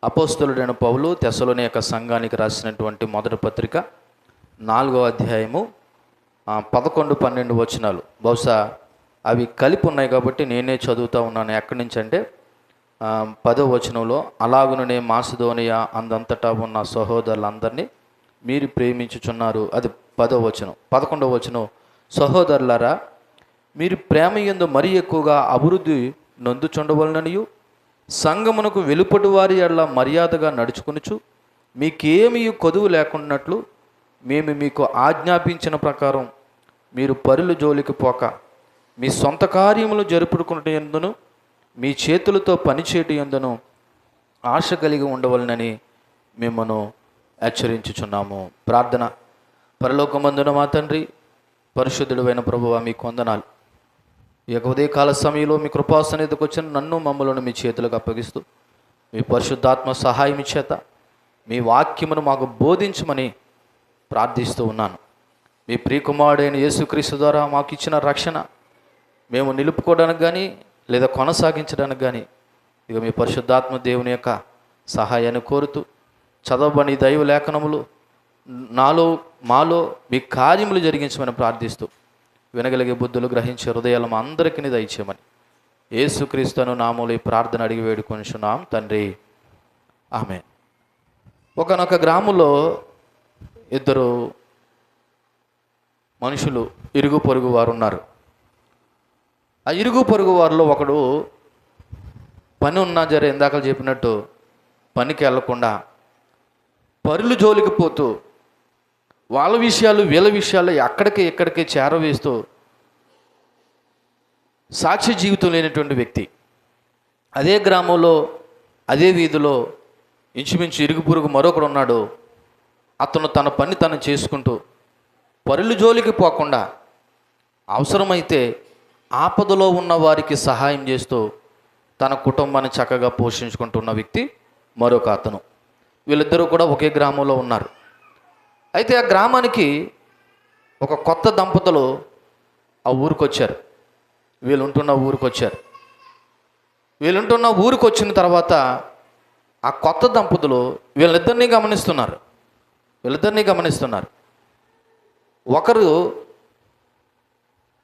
అపోస్తలుడైన పౌలు తెస్సలోనిక సంఘానికి రాసినటువంటి మొదటి పత్రిక 4వ అధ్యాయము 11, 12 వచనాలు. బహుశా అవి కలిపి ఉన్నాయి కాబట్టి నేనే చదువుతూ ఉన్నాను. ఎక్కడి నుంచి అంటే 10వ వచనంలో, అలాగుననే మాసిదోనియా అందంతటా ఉన్న సహోదరులందరినీ మీరు ప్రేమించుచున్నారు. అది 10వ వచనం. 11వ వచనం, సహోదరులారా, మీరు ప్రేమ యందు మరీ ఎక్కువగా అభివృద్ధి నొందుచుండవలననియు సంఘమునకు వెలుపటి వారి ఎడల మర్యాదగా నడుచుకొనుచు మీకేమీ కొదువు లేకున్నట్లు మేము మీకు ఆజ్ఞాపించిన ప్రకారం మీరు పరుల జోలికి పోక మీ సొంత కార్యములు జరుపుకుంటే ఎందును మీ చేతులతో పనిచేయట ఎందును ఆశ కలిగి ఉండవలనని మిమ్మను హెచ్చరించుచున్నాము. ప్రార్థన. పరలోకమందున మా తండ్రి, పరిశుద్ధుడైన ప్రభువా, మీకు వందనాలు. ఈ యొక్క ఉదయకాల సమయంలో మీ కృపాసన్నిధికి వచ్చిన నన్ను మమ్మలను మీ చేతులకు అప్పగిస్తూ మీ పరిశుద్ధాత్మ సహాయం చేత మీ వాక్యమును మాకు బోధించమని ప్రార్థిస్తూ ఉన్నాను. మీ ప్రియకుమారుడైన యేసుక్రీస్తు ద్వారా మాకు ఇచ్చిన రక్షణ మేము నిలుపుకోవడానికి కానీ లేదా కొనసాగించడానికి కానీ ఇక మీ పరిశుద్ధాత్మ దేవుని యొక్క సహాయాన్ని కోరుతూ చదవబడి దైవ లేఖనములు మాలో మీ కార్యములు జరిగించమని ప్రార్థిస్తూ వినగలిగే బుద్ధులు గ్రహించే హృదయాలు మా అందరికీ దయచేయమని యేసుక్రీస్తును నామములో ఈ ప్రార్థన అడిగి వేడుకొనిచున్నాం తండ్రి, ఆమేన్. ఒకనొక గ్రామంలో ఇద్దరు మనుషులు ఇరుగు పొరుగు వారు ఉన్నారు. ఆ ఇరుగు పొరుగు వారిలో ఒకడు పని ఉన్నా జరే ఇందాక చెప్పినట్టు పనికి వెళ్లకుండా పరుల జోలికి పోతూ వాళ్ళ విషయాలు వీళ్ళ విషయాలు ఇక్కడికి చేరవేస్తూ సాక్ష్య జీవితం లేనటువంటి వ్యక్తి. అదే గ్రామంలో అదే వీధిలో ఇంచుమించు ఇరుగు పొరుగు మరొకడు ఉన్నాడు. అతను తన పని తను చేసుకుంటూ పరుల జోలికి పోకుండా అవసరమైతే ఆపదలో ఉన్న వారికి సహాయం చేస్తూ తన కుటుంబాన్ని చక్కగా పోషించుకుంటున్న వ్యక్తి మరొక అతను. వీళ్ళిద్దరూ కూడా ఒకే గ్రామంలో ఉన్నారు. అయితే ఆ గ్రామానికి ఒక కొత్త దంపతులు ఆ ఊరికి వచ్చారు. వీళ్ళుంటున్న ఊరికి వచ్చిన తర్వాత ఆ కొత్త దంపతులు వీళ్ళిద్దరినీ గమనిస్తున్నారు. ఒకరు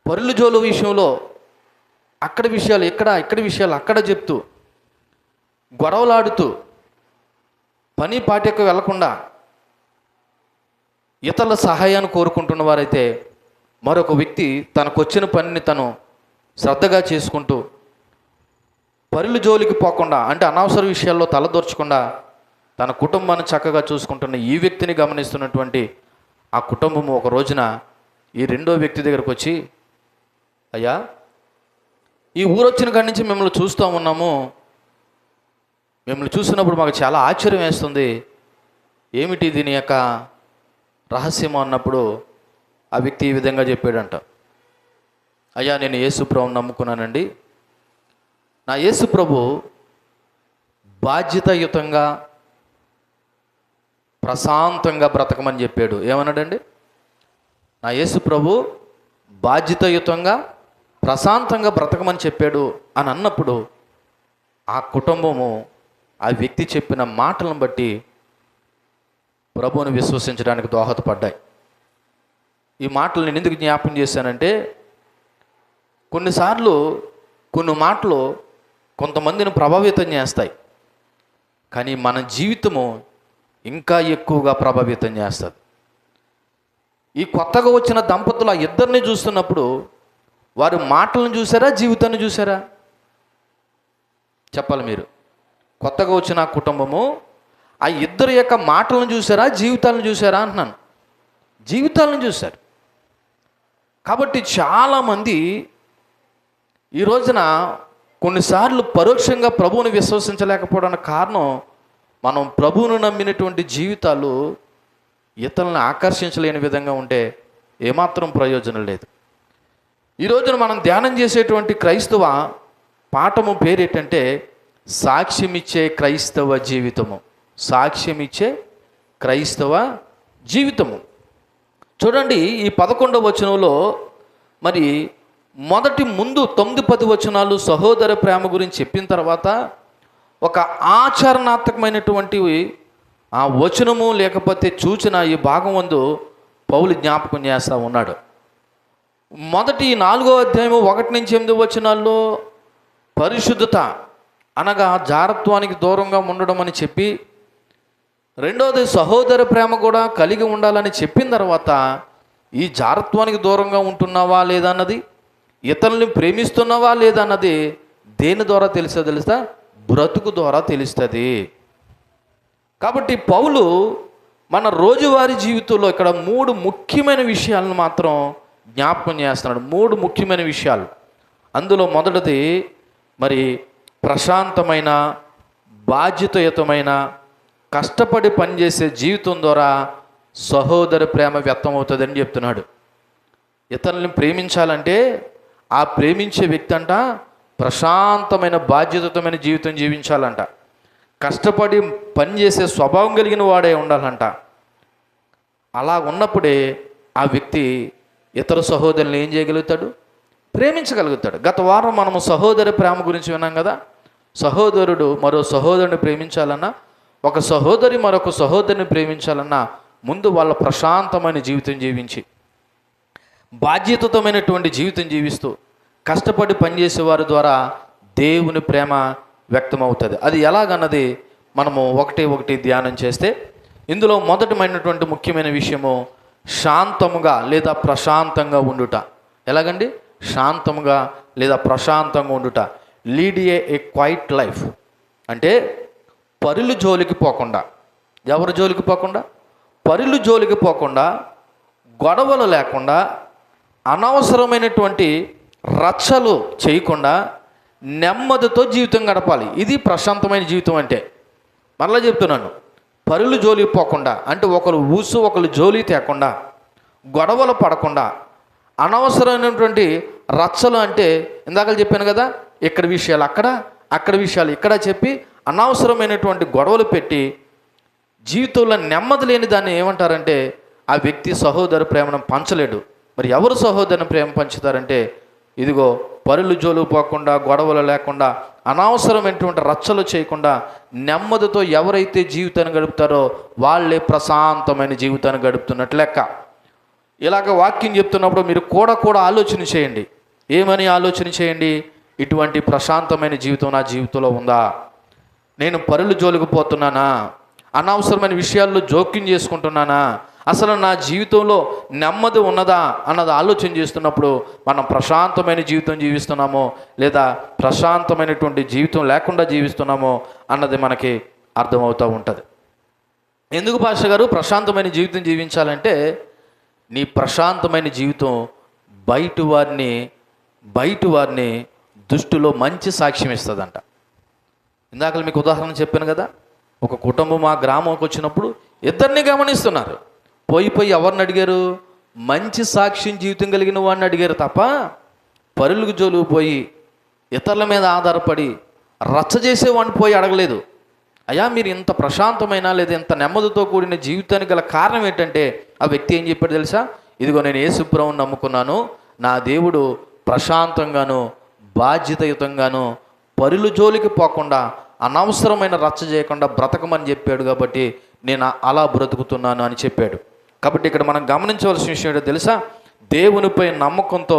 పరుల జోలు విషయంలో అక్కడి విషయాలు ఇక్కడి విషయాలు అక్కడ చెప్తూ గొడవలాడుతూ పని పాటకు వెళ్లకుండా ఇతరుల సహాయాన్ని కోరుకుంటున్న వారైతే, మరొక వ్యక్తి తనకు వచ్చిన పనిని తను శ్రద్ధగా చేసుకుంటూ పరుల జోలికి పోకుండా, అంటే అనవసర విషయాల్లో తలదూర్చకుండా తన కుటుంబాన్ని చక్కగా చూసుకుంటున్న ఈ వ్యక్తిని గమనిస్తున్నటువంటి ఆ కుటుంబము ఒక రోజున ఈ రెండో వ్యక్తి దగ్గరకు వచ్చి, అయ్యా, ఈ ఊరొచ్చిన కాడి నుంచి మిమ్మల్ని చూస్తూ ఉన్నాము. మిమ్మల్ని చూసినప్పుడు మాకు చాలా ఆశ్చర్యం వేస్తుంది. ఏమిటి దీని యొక్క రహస్యము అన్నప్పుడు ఆ వ్యక్తి ఈ విధంగా చెప్పాడంట. అయ్యా, నేను యేసుప్రభుని నమ్ముకున్నానండి. నా యేసుప్రభు బాధ్యతాయుతంగా ప్రశాంతంగా బ్రతకమని చెప్పాడు. ఏమన్నాడండి? నా యేసుప్రభు బాధ్యతాయుతంగా ప్రశాంతంగా బ్రతకమని చెప్పాడు అని అన్నప్పుడు ఆ కుటుంబము ఆ వ్యక్తి చెప్పిన మాటలను బట్టి ప్రభువుని విశ్వసించడానికి దోహదపడ్డాయి. ఈ మాటలు నేను ఎందుకు జ్ఞాపకం చేశానంటే, కొన్నిసార్లు కొన్ని మాటలు కొంతమందిని ప్రభావితం చేస్తాయి, కానీ మన జీవితము ఇంకా ఎక్కువగా ప్రభావితం చేస్తుంది. ఈ కొత్తగా వచ్చిన దంపతులు ఆ ఇద్దరిని చూస్తున్నప్పుడు వారి మాటలను చూసారా, జీవితాన్ని చూసారా? చెప్పాలి మీరు. కొత్తగా వచ్చిన కుటుంబము ఆ ఇద్దరి యొక్క మాటలను చూసారా, జీవితాలను చూసారా అంటున్నాను. జీవితాలను చూశారు. కాబట్టి చాలామంది ఈ రోజున కొన్నిసార్లు పరోక్షంగా ప్రభువుని విశ్వసించలేకపోవడానికి కారణం, మనం ప్రభువును నమ్మినటువంటి జీవితాలు ఇతరులను ఆకర్షించలేని విధంగా ఉంటే ఏమాత్రం ప్రయోజనం లేదు. ఈ రోజున మనం ధ్యానం చేసేటువంటి క్రైస్తవ పాఠము పేరేంటంటే సాక్ష్యమిచ్చే క్రైస్తవ జీవితము. సాక్ష్యమిచ్చే క్రైస్తవ జీవితము. చూడండి, ఈ 11వ వచనంలో మరి ముందు 9-10 వచనాలు సహోదర ప్రేమ గురించి చెప్పిన తర్వాత ఒక ఆచరణాత్మకమైనటువంటి ఆ వచనము లేకపోతే సూచన ఈ భాగం వందు పౌలు జ్ఞాపకం చేస్తూ ఉన్నాడు. మొదటి 4వ అధ్యాయము 1-8 వచనాల్లో పరిశుద్ధత అనగా జారత్వానికి దూరంగా ఉండడం అని చెప్పి, రెండవది సహోదర ప్రేమ కూడా కలిగి ఉండాలని చెప్పిన తర్వాత ఈ జారత్వానికి దూరంగా ఉంటున్నావా లేదా అన్నది, ఇతరుల్ని ప్రేమిస్తున్నావా లేదా అన్నది దేని ద్వారా తెలుసా? బ్రతుకు ద్వారా తెలుస్తుంది. కాబట్టి పౌలు మన రోజువారీ జీవితంలో ఇక్కడ 3 ముఖ్యమైన విషయాలను మాత్రం జ్ఞాపకం చేస్తున్నాడు. 3 ముఖ్యమైన విషయాలు. అందులో మొదటిది మరి ప్రశాంతమైన, బాధ్యతాయుతమైన, కష్టపడి పనిచేసే జీవితం ద్వారా సహోదర ప్రేమ వ్యక్తమవుతుందని చెప్తున్నాడు. ఇతరులను ప్రేమించాలంటే ఆ ప్రేమించే వ్యక్తి అంట ప్రశాంతమైన, బాధ్యతమైన జీవితం జీవించాలంట. కష్టపడి పనిచేసే స్వభావం కలిగిన వాడే ఉండాలంట. అలా ఉన్నప్పుడే ఆ వ్యక్తి ఇతర సహోదరులను ఏం చేయగలుగుతాడు? ప్రేమించగలుగుతాడు. గత వారం మనము సహోదర ప్రేమ గురించి విన్నాం కదా. సహోదరుడు మరో సహోదరుని ప్రేమించాలన్నా, ఒక సహోదరి మరొక సహోదరిని ప్రేమించాలన్నా ముందు వాళ్ళ ప్రశాంతమైన జీవితం జీవించి, బాధ్యతమైనటువంటి జీవితం జీవిస్తూ, కష్టపడి పనిచేసే వారి ద్వారా దేవుని ప్రేమ వ్యక్తమవుతుంది. అది ఎలాగన్నది మనము ఒకటి ధ్యానం చేస్తే, ఇందులో మొదటిమైనటువంటి ముఖ్యమైన విషయము శాంతముగా లేదా ప్రశాంతంగా ఉండుట. ఎలాగండి? శాంతముగా లేదా ప్రశాంతంగా ఉండుట. లీడ్ ఏ క్వైట్ లైఫ్ అంటే పరులు జోలికి పోకుండా. ఎవరి జోలికి పోకుండా? పరులు జోలికి పోకుండా, గొడవలు లేకుండా, అనవసరమైనటువంటి రచ్చలు చేయకుండా నెమ్మదితో జీవితం గడపాలి. ఇది ప్రశాంతమైన జీవితం అంటే. మరలా చెప్తున్నాను, పరులు జోలికి పోకుండా అంటే ఒకరు ఊసు ఒకరు జోలి తేకుండా, గొడవలు పడకుండా, అనవసరమైనటువంటి రచ్చలు అంటే ఇందాక చెప్పాను కదా, ఇక్కడ విషయాలు అక్కడ, అక్కడ విషయాలు ఇక్కడ చెప్పి అనవసరమైనటువంటి గొడవలు పెట్టి జీవితంలో నెమ్మది లేని దాన్ని ఏమంటారంటే ఆ వ్యక్తి సహోదర ప్రేమను పంచలేడు. మరి ఎవరు సహోదరుని ప్రేమ పంచుతారంటే, ఇదిగో పరులు జోలు పోకుండా, గొడవలు లేకుండా, అనవసరమైనటువంటి రచ్చలు చేయకుండా నెమ్మదితో ఎవరైతే జీవితాన్ని గడుపుతారో వాళ్ళే ప్రశాంతమైన జీవితాన్ని గడుపుతున్నట్లు లెక్క. ఇలాగ వాక్యం చెప్తున్నప్పుడు మీరు కూడా ఆలోచన చేయండి. ఏమని ఆలోచన చేయండి? ఇటువంటి ప్రశాంతమైన జీవితం నా జీవితంలో ఉందా? నేను పరులు జోలికి పోతున్నానా? అనవసరమైన విషయాల్లో జోక్యం చేసుకుంటున్నానా? అసలు నా జీవితంలో నెమ్మది ఉన్నదా అన్నది ఆలోచన చేస్తున్నప్పుడు మనం ప్రశాంతమైన జీవితం జీవిస్తున్నామో లేదా ప్రశాంతమైనటువంటి జీవితం లేకుండా జీవిస్తున్నామో అన్నది మనకి అర్థమవుతూ ఉంటుంది. ఎందుకు పాస్టర్ గారు ప్రశాంతమైన జీవితం జీవించాలంటే, నీ ప్రశాంతమైన జీవితం బయటి వారిని దృష్టిలో మంచి సాక్ష్యం ఇస్తుందంట. ఇందాక మీకు ఉదాహరణ చెప్పాను కదా, ఒక కుటుంబం ఆ గ్రామంకి వచ్చినప్పుడు ఇద్దరిని గమనిస్తున్నారు. పోయి ఎవరిని అడిగారు? మంచి సాక్ష్యం జీవితం కలిగిన వాడిని అడిగారు తప్ప పరులకు జోలుకు పోయి ఇతరుల మీద ఆధారపడి రచ్చ చేసేవాడిని పోయి అడగలేదు. అయ్యా మీరు ఇంత ప్రశాంతమైన లేదా ఇంత నెమ్మదితో కూడిన జీవితానికి గల కారణం ఏంటంటే ఆ వ్యక్తి ఏం చెప్పాడు తెలుసా? ఇదిగో నేను యేసుప్రభువుని నమ్ముకున్నాను, నా దేవుడు ప్రశాంతంగాను బాధ్యతాయుతంగాను పరుల జోలికి పోకుండా అనవసరమైన రచ్చ చేయకుండా బ్రతకమని చెప్పాడు, కాబట్టి నేను అలా బ్రతుకుతున్నాను అని చెప్పాడు. కాబట్టి ఇక్కడ మనం గమనించవలసిన విషయం ఏంటో తెలుసా? దేవునిపై నమ్మకంతో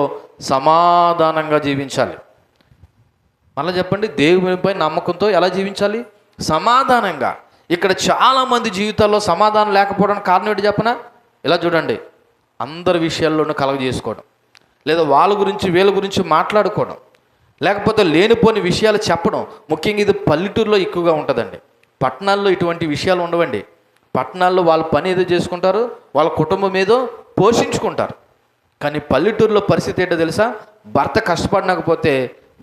సమాధానంగా జీవించాలి. మళ్ళీ చెప్పండి, దేవునిపై నమ్మకంతో ఎలా జీవించాలి? సమాధానంగా. ఇక్కడ చాలామంది జీవితాల్లో సమాధానం లేకపోవడానికి కారణం ఏంటి చెప్పనా? ఇలా చూడండి, అందరి విషయాల్లోనూ కలగజేసుకోవడం, లేదా వాళ్ళ గురించి వీళ్ళ గురించి మాట్లాడుకోవడం, లేకపోతే లేనిపోని విషయాలు చెప్పడం. ముఖ్యంగా ఇది పల్లెటూరులో ఎక్కువగా ఉంటుందండి. పట్టణాల్లో ఇటువంటి విషయాలు ఉండవండి. పట్టణాల్లో వాళ్ళ పని ఏదో చేసుకుంటారు, వాళ్ళ కుటుంబం ఏదో పోషించుకుంటారు. కానీ పల్లెటూరులో పరిస్థితి ఏంటో తెలుసా? భర్త కష్టపడకపోతే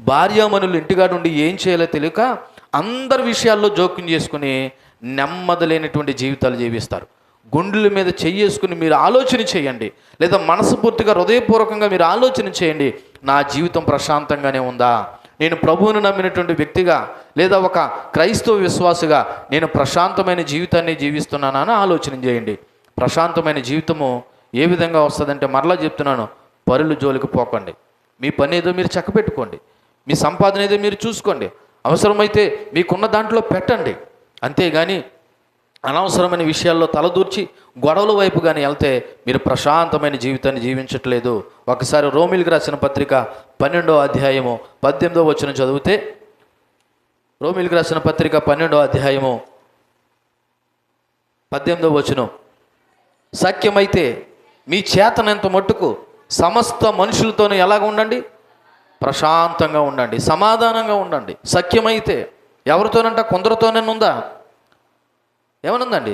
భార్యామణులు ఇంటికాడ ఉండి ఏం చేయాలో తెలియక అందరి విషయాల్లో జోక్యం చేసుకుని నెమ్మది లేనటువంటి జీవితాలు జీవిస్తారు. గుండెల మీద చెయ్యేసుకుని మీరు ఆలోచన చేయండి, లేదా మనస్ఫూర్తిగా హృదయపూర్వకంగా మీరు ఆలోచన చేయండి, నా జీవితం ప్రశాంతంగానే ఉందా? నేను ప్రభువును నమ్మినటువంటి వ్యక్తిగా లేదా ఒక క్రైస్తవ విశ్వాసిగా నేను ప్రశాంతమైన జీవితాన్ని జీవిస్తున్నానా అని ఆలోచన చేయండి. ప్రశాంతమైన జీవితము ఏ విధంగా వస్తుందంటే, మరలా చెప్తున్నాను, పరులు జోలికి పోకండి. మీ పని ఏదో మీరు చక్కబెట్టుకోండి, మీ సంపాదన ఏదో మీరు చూసుకోండి. అవసరమైతే మీకున్న దాంట్లో పెట్టండి. అంతేగాని అనవసరమైన విషయాల్లో తలదూర్చి గొడవల వైపు కానీ వెళ్తే మీరు ప్రశాంతమైన జీవితాన్ని జీవించట్లేదు. ఒకసారి రోమిలికి రాసిన పత్రిక 12వ అధ్యాయము 18వ వచనం చదివితే, రోమిలికి రాసిన పత్రిక 12వ అధ్యాయము 18వ వచనం, సఖ్యమైతే మీ చేతనంత మట్టుకు సమస్త మనుషులతోనూ ఎలాగ ఉండండి? ప్రశాంతంగా ఉండండి, సమాధానంగా ఉండండి. సఖ్యమైతే ఎవరితోనంట? కొందరితోనే ఉందా? ఏమనుందండి?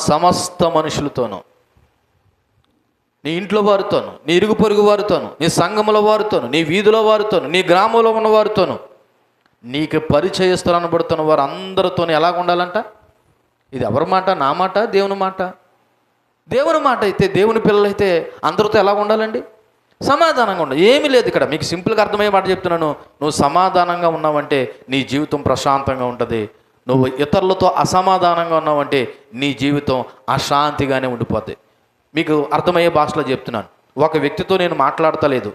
సమస్త మనుషులతోనూ, నీ ఇంట్లో వారితోను, నీ ఇరుగు పొరుగు వారితోను, నీ సంఘముల వారితోను, నీ వీధిలో వారితోను, నీ గ్రామంలో ఉన్న వారితోను, నీకు పరిచయస్తులు అనబడుతున్న వారు అందరితోనూ ఎలాగ ఉండాలంట? ఇది ఎవరి మాట? నా మాట? దేవుని మాట? దేవుని మాట అయితే, దేవుని పిల్లలైతే అందరితో ఎలా ఉండాలండి? సమాధానంగా ఉండాలి. ఏమీ లేదు ఇక్కడ. మీకు సింపుల్గా అర్థమయ్యే మాట చెప్తున్నాను. నువ్వు సమాధానంగా ఉన్నావంటే నీ జీవితం ప్రశాంతంగా ఉంటుంది. నువ్వు ఇతరులతో అసమాధానంగా ఉన్నావంటే నీ జీవితం అశాంతిగానే ఉండిపోద్ది. మీకు అర్థమయ్యే భాషలో చెప్తున్నాను. ఒక వ్యక్తితో నేను మాట్లాడతలేదు,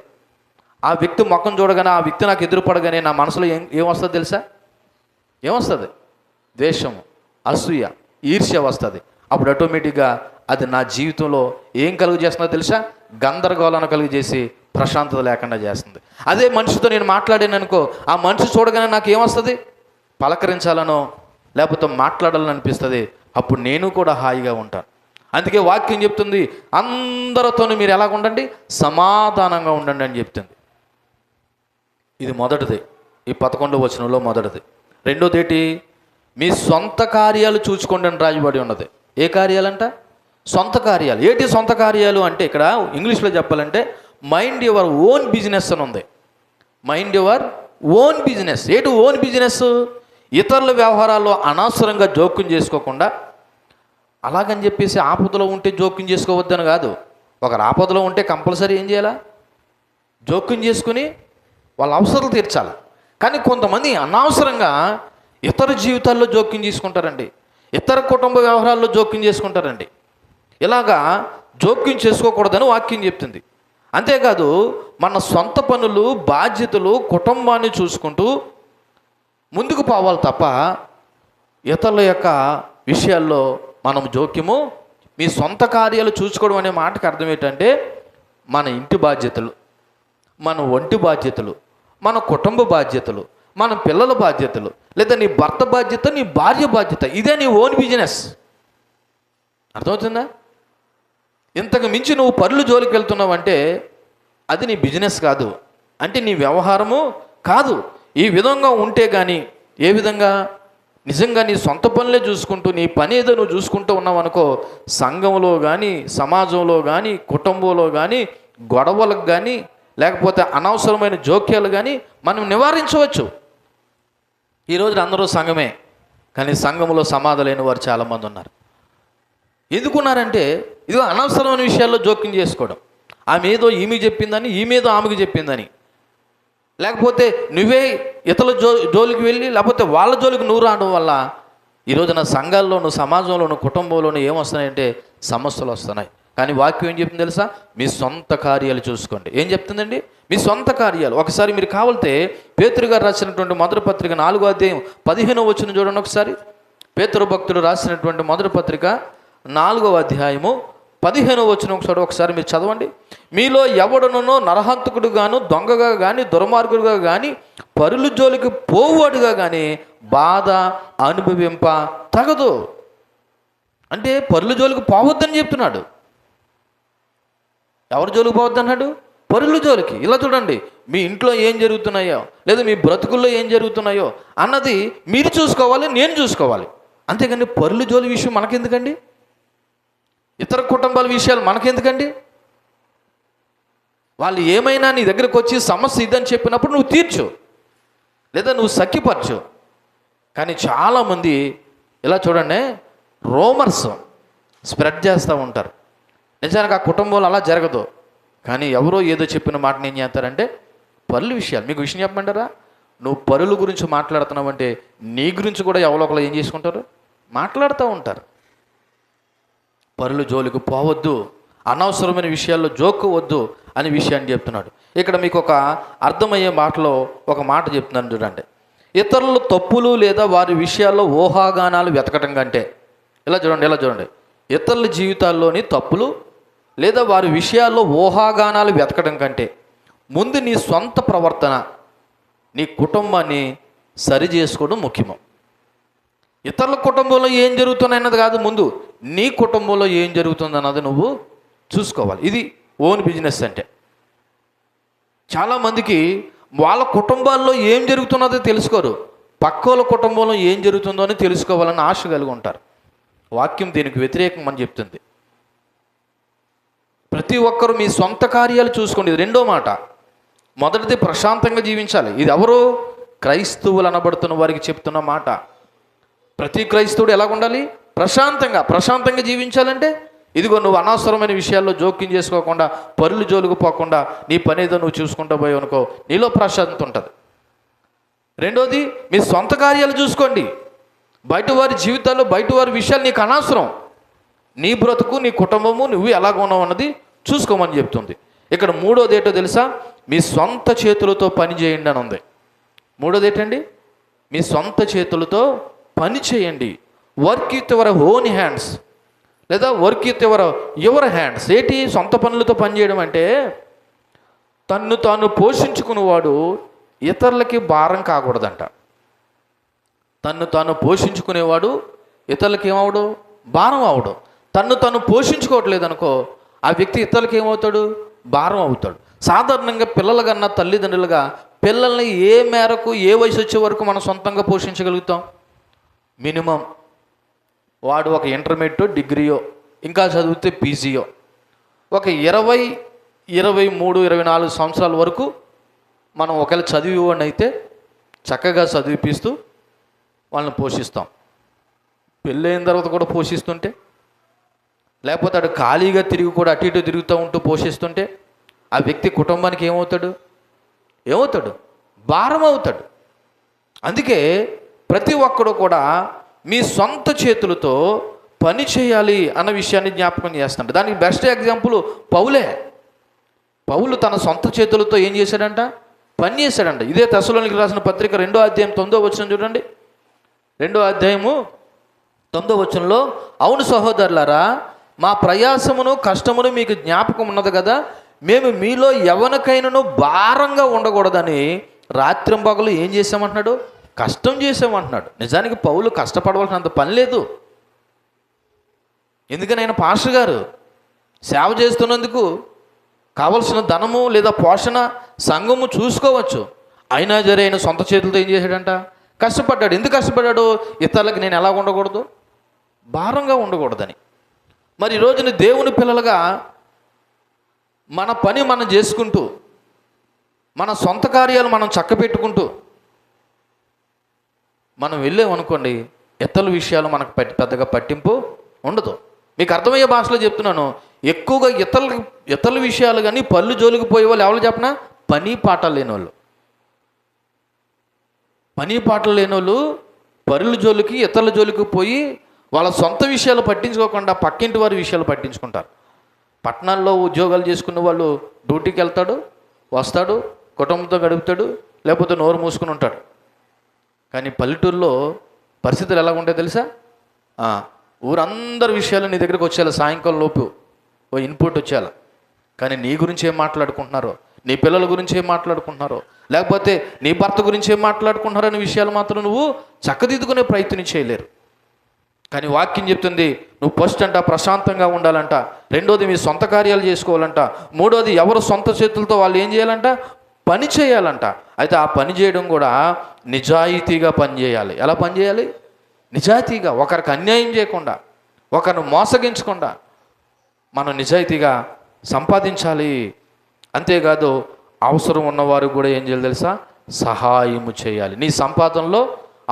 ఆ వ్యక్తి ముఖం చూడగానే, ఆ వ్యక్తి నాకు ఎదురుపడగానే నా మనసులో ఏమొస్తుంది తెలుసా? ఏమొస్తుంది? ద్వేషము, అసూయ, ఈర్ష్య వస్తుంది. అప్పుడు ఆటోమేటిక్గా అది నా జీవితంలో ఏం కలుగు చేస్తుందో తెలుసా? గందరగోళాన్ని కలుగు చేసి ప్రశాంతత లేకుండా చేస్తుంది. అదే మనిషితో నేను మాట్లాడాను అనుకో, ఆ మనిషి చూడగానే నాకు ఏమొస్తుంది? పలకరించాలనో లేకపోతే మాట్లాడాలని అనిపిస్తుంది. అప్పుడు నేను కూడా హాయిగా ఉంటాను. అందుకే వాక్యం చెప్తుంది, అందరితోనూ మీరు ఎలాగ ఉండండి? సమాధానంగా ఉండండి అని చెప్తుంది. ఇది మొదటిది, ఈ 11వ వచనంలో మొదటిది. రెండోది ఏంటి? మీ సొంత కార్యాలు చూసుకోండి అని రాయబడి ఉన్నది. ఏ కార్యాలంట? సొంత కార్యాలు. ఏంటి సొంత కార్యాలు అంటే, ఇక్కడ ఇంగ్లీష్లో చెప్పాలంటే మైండ్ యువర్ ఓన్ బిజినెస్ అని ఉంది. Mind your own business. ఏంటి ఓన్ బిజినెస్? ఇతరుల వ్యవహారాల్లో అనవసరంగా జోక్యం చేసుకోకుండా, అలాగని చెప్పేసి ఆపదలో ఉంటే జోక్యం చేసుకోవద్దని కాదు. ఒకరు ఆపదలో ఉంటే కంపల్సరీ ఏం చేయాలా? జోక్యం చేసుకుని వాళ్ళ అవసరాలు తీర్చాలి. కానీ కొంతమంది అనవసరంగా ఇతర జీవితాల్లో జోక్యం చేసుకుంటారండి, ఇతర కుటుంబ వ్యవహారాల్లో జోక్యం చేసుకుంటారండి. ఇలాగా జోక్యం చేసుకోకూడదని వాక్యం చెప్తుంది. అంతేకాదు, మన సొంత పనులు, బాధ్యతలు, కుటుంబాన్ని చూసుకుంటూ ముందుకు పోవాలి తప్ప ఇతరుల యొక్క విషయాల్లో మనం జోక్యము. మీ సొంత కార్యాలు చూసుకోవడం అనే మాటకు అర్థం ఏంటంటే, మన ఇంటి బాధ్యతలు, మన ఒంటి బాధ్యతలు, మన కుటుంబ బాధ్యతలు, మన పిల్లల బాధ్యతలు, లేదా నీ భర్త బాధ్యత, నీ భార్య బాధ్యత, ఇదే నీ ఓన్ బిజినెస్. అర్థమవుతుందా? ఇంతకు మించి నువ్వు పరుల జోలికి వెళ్తున్నావంటే అది నీ బిజినెస్ కాదు, అంటే నీ వ్యవహారము కాదు. ఈ విధంగా ఉంటే కానీ, ఏ విధంగా నిజంగా నీ సొంత పనులే చూసుకుంటూ నీ పని ఏదో నువ్వు చూసుకుంటూ ఉన్నావు అనుకో, సంఘంలో కానీ, సమాజంలో కానీ, కుటుంబంలో కానీ గొడవలకు కానీ, లేకపోతే అనవసరమైన జోక్యాలు కానీ మనం నివారించవచ్చు. ఈరోజు అందరూ సంఘమే, కానీ సంఘంలో సమాధి లేని వారు చాలామంది ఉన్నారు. ఎందుకున్నారంటే, ఇదిగో అనవసరమైన విషయాల్లో జోక్యం చేసుకోవడం. ఆమె ఏదో ఈమె చెప్పిందని, ఈమెదో ఆమెకు చెప్పిందని, లేకపోతే నువ్వే ఇతరుల జోలికి వెళ్ళి లేకపోతే వాళ్ళ జోలికి నువ్వు రావడం వల్ల ఈరోజు నా సంఘాల్లోనూ, సమాజంలోనూ, కుటుంబంలోనూ ఏమొస్తున్నాయంటే సమస్యలు వస్తున్నాయి. కానీ వాక్యం ఏం చెప్తుంది తెలుసా? మీ సొంత కార్యాలు చూసుకోండి. ఏం చెప్తుందండి? మీ సొంత కార్యాలు. ఒకసారి మీరు కావాలితే పేతురు గారు రాసినటువంటి మొదటి పత్రిక 4వ అధ్యాయం 15వ వచనం చూడండి ఒకసారి. పేతురు భక్తుడు రాసినటువంటి మొదటి పత్రిక 4వ అధ్యాయము 15వ వచనం ఒకసారి మీరు చదవండి. మీలో ఎవడనో నరహంతకుడు గాను, దొంగగా కానీ, దుర్మార్గుడుగా కానీ, పరుల జోలికి పోవాడుగా కానీ బాధ అనుభవింప తగదు. అంటే పరుల జోలికి పోవద్దని చెప్తున్నాడు. ఎవరి జోలికి పోవద్దన్నాడు? పరుల జోలికి. ఇలా చూడండి, మీ ఇంట్లో ఏం జరుగుతున్నాయో, లేదా మీ బ్రతుకుల్లో ఏం జరుగుతున్నాయో అన్నది మీరు చూసుకోవాలి, నేను చూసుకోవాలి. అంతేగాని పరుల జోలి విషయం మనకెందుకండి? ఇతర కుటుంబాల విషయాలు మనకెందుకండి? వాళ్ళు ఏమైనా నీ దగ్గరకు వచ్చి సమస్య ఇదని చెప్పినప్పుడు నువ్వు తీర్చు, లేదా నువ్వు సఖ్యపరచు. కానీ చాలామంది ఇలా చూడండి, రూమర్స్ స్ప్రెడ్ చేస్తూ ఉంటారు. నిజానికి ఆ కుటుంబంలో అలా జరగదు, కానీ ఎవరో ఏదో చెప్పిన మాటని ఏం చేస్తారంటే పరుల విషయాలు. మీకు విషయం చెప్పమంటారా? నువ్వు పరుల గురించి మాట్లాడుతున్నావంటే నీ గురించి కూడా ఎవరో ఒకరు ఏం చేసుకుంటారు? మాట్లాడుతూ ఉంటారు. పరుల జోలికి పోవద్దు, అనవసరమైన విషయాల్లో జోక్కోవద్దు అనే విషయాన్ని చెప్తున్నాడు. ఇక్కడ మీకు ఒక అర్థమయ్యే మాటలో ఒక మాట చెప్తున్నాను చూడండి. ఇతరుల తప్పులు లేదా వారి విషయాల్లో ఊహాగానాలు వెతకటం కంటే, ఇలా చూడండి, ఇతరుల జీవితాల్లోని తప్పులు లేదా వారి విషయాల్లో ఊహాగానాలు వెతకడం కంటే ముందు నీ సొంత ప్రవర్తన, నీ కుటుంబాన్ని సరి చేసుకోవడం ముఖ్యము. ఇతరుల కుటుంబంలో ఏం జరుగుతుందన్నది కాదు, ముందు నీ కుటుంబంలో ఏం జరుగుతుందన్నది నువ్వు చూసుకోవాలి. ఇది ఓన్ బిజినెస్ అంటే. చాలామందికి వాళ్ళ కుటుంబాల్లో ఏం జరుగుతున్నదో తెలుసుకోరు, పక్కోళ్ళ కుటుంబంలో ఏం జరుగుతుందో అని తెలుసుకోవాలని ఆశ కలిగి ఉంటారు. వాక్యం దీనికి వ్యతిరేకం అని చెప్తుంది. ప్రతి ఒక్కరూ మీ సొంత కార్యాలు చూసుకోండి. ఇది రెండో మాట. మొదటిది ప్రశాంతంగా జీవించాలి. ఇది ఎవరు? క్రైస్తవులు అనబడుతున్న వారికి చెప్తున్న మాట. ప్రతి క్రైస్తవుడు ఎలా ఉండాలి? ప్రశాంతంగా జీవించాలంటే ఇదిగో నువ్వు అనవసరమైన విషయాల్లో జోక్యం చేసుకోకుండా, పరులు జోలుకు పోకుండా నీ పని ఏదో నువ్వు చూసుకుంటూ పోయావు అనుకో, నీలో ప్రశాంతత ఉంటుంది. రెండోది, మీ సొంత కార్యాలు చూసుకోండి. బయట వారి జీవితాల్లో బయట వారి విషయాలు నీకు అనవసరం. నీ బ్రతుకు, నీ కుటుంబము, నువ్వు ఎలాగ ఉన్నావు అన్నది చూసుకోమని చెప్తుంది. ఇక్కడ మూడోది ఏంటో తెలుసా? మీ సొంత చేతులతో పని చేయండి అని ఉంది. మూడోది ఏంటండి? మీ సొంత చేతులతో పని చేయండి. Work with your own hands లేదా వర్క్ విత్ యువర్ హ్యాండ్స్. ఏంటి సొంత పనులతో పనిచేయడం అంటే? తన్ను తాను పోషించుకునేవాడు ఇతరులకి భారం కాకూడదంట. తన్ను తాను పోషించుకునేవాడు ఇతరులకి ఏమవడు? భారం అవడు. తన్ను తాను పోషించుకోవట్లేదు అనుకో, ఆ వ్యక్తి ఇతరులకి ఏమవుతాడు? భారం అవుతాడు. సాధారణంగా పిల్లల కన్నా తల్లిదండ్రులుగా పిల్లల్ని ఏ మేరకు, ఏ వయసు వచ్చే వరకు మనం సొంతంగా పోషించగలుగుతాం? మినిమం వాడు ఒక ఇంటర్మీడియట్, డిగ్రీయో, ఇంకా చదివితే పీజీయో, ఒక 20, 23, 24 సంవత్సరాల వరకు మనం ఒకవేళ చదివేవాడిని అయితే చక్కగా చదివిపిస్తూ వాళ్ళని పోషిస్తాం. పెళ్ళైన తర్వాత కూడా పోషిస్తుంటే, లేకపోతే అటు ఖాళీగా తిరిగి కూడా అటు ఇటు తిరుగుతూ ఉంటూ పోషిస్తుంటే ఆ వ్యక్తి కుటుంబానికి ఏమవుతాడు? భారం అవుతాడు. అందుకే ప్రతి ఒక్కడు కూడా మీ సొంత చేతులతో పని చేయాలి అన్న విషయాన్ని జ్ఞాపకం చేస్తాడు. దానికి బెస్ట్ ఎగ్జాంపుల్ పౌలు తన సొంత చేతులతో ఏం చేశాడంట? పని చేశాడంట. ఇదే తెస్సలోనికీయులకు రాసిన పత్రిక 2వ అధ్యాయం 9వ వచనం చూడండి. 2వ అధ్యాయము 9వ వచనంలో, అవును సహోదరులారా, మా ప్రయాసమును కష్టమును మీకు జ్ఞాపకం ఉన్నది కదా, మేము మీలో ఎవరికైనాను భారంగా ఉండకూడదని రాత్రింపగలు ఏం చేసామంటున్నాడు? కష్టం చేసామంటున్నాడు. నిజానికి పౌలు కష్టపడవలసినంత పని లేదు. ఎందుకని ఆయన పాస్టర్ గారు సేవ చేస్తున్నందుకు కావలసిన ధనము లేదా పోషణ సంఘము చూసుకోవచ్చు. అయినా సరే ఆయన సొంత చేతులతో ఏం చేశాడంట? కష్టపడ్డాడు. ఎందుకు కష్టపడ్డాడు? ఇతరులకు నేను ఎలా ఉండకూడదు? భారంగా ఉండకూడదని. మరి ఈ రోజున దేవుని పిల్లలుగా మన పని మనం చేసుకుంటూ, మన సొంత కార్యాలు మనం చక్కబెట్టుకుంటూ మనం వెళ్ళామనుకోండి, ఇతరుల విషయాలు మనకు పెద్దగా పట్టింపు ఉండదు. మీకు అర్థమయ్యే భాషలో చెప్తున్నాను. ఎక్కువగా ఇతరుల విషయాలు కానీ పళ్ళు జోలికి పోయే వాళ్ళు ఎవరు చెప్పనా? పని పాటలు లేనివాళ్ళు. పరుల జోలికి, ఇతరుల జోలికి పోయి వాళ్ళ సొంత విషయాలు పట్టించుకోకుండా పక్కింటి వారి విషయాలు పట్టించుకుంటారు. పట్టణాల్లో ఉద్యోగాలు చేసుకున్న వాళ్ళు డ్యూటీకి వెళ్తాడు, వస్తాడు, కుటుంబంతో గడుపుతాడు, లేకపోతే నోరు మూసుకుని ఉంటాడు. కానీ పల్లెటూరులో పరిస్థితులు ఎలా ఉంటాయో తెలుసా? ఊరందరి విషయాలు నీ దగ్గరికి వచ్చేయాలి. సాయంకాలం లోపు ఓ ఇన్పుట్ వచ్చేయాలి. కానీ నీ గురించి ఏం మాట్లాడుకుంటున్నారో, నీ పిల్లల గురించి ఏం మాట్లాడుకుంటున్నారో, లేకపోతే నీ భర్త గురించి ఏం మాట్లాడుకుంటున్నారో అనే విషయాలు మాత్రం నువ్వు చక్కదిద్దుకునే ప్రయత్నం చేయలేరు. కానీ వాక్యం చెప్తుంది, నువ్వు ఫస్ట్ అంట ప్రశాంతంగా ఉండాలంట. రెండోది మీ సొంత కార్యాలు చేసుకోవాలంట. మూడోది ఎవరు సొంత చేతులతో వాళ్ళు ఏం చేయాలంట? పని చేయాలంట. అయితే ఆ పని చేయడం కూడా నిజాయితీగా పని చేయాలి. ఎలా పని చేయాలి? నిజాయితీగా, ఒకరికి అన్యాయం చేయకుండా, ఒకరిని మోసగించకుండా మనం నిజాయితీగా సంపాదించాలి. అంతేకాదు అవసరం ఉన్నవారు కూడా ఏం చేయాలి తెలుసా? సహాయము చేయాలి. నీ సంపాదనలో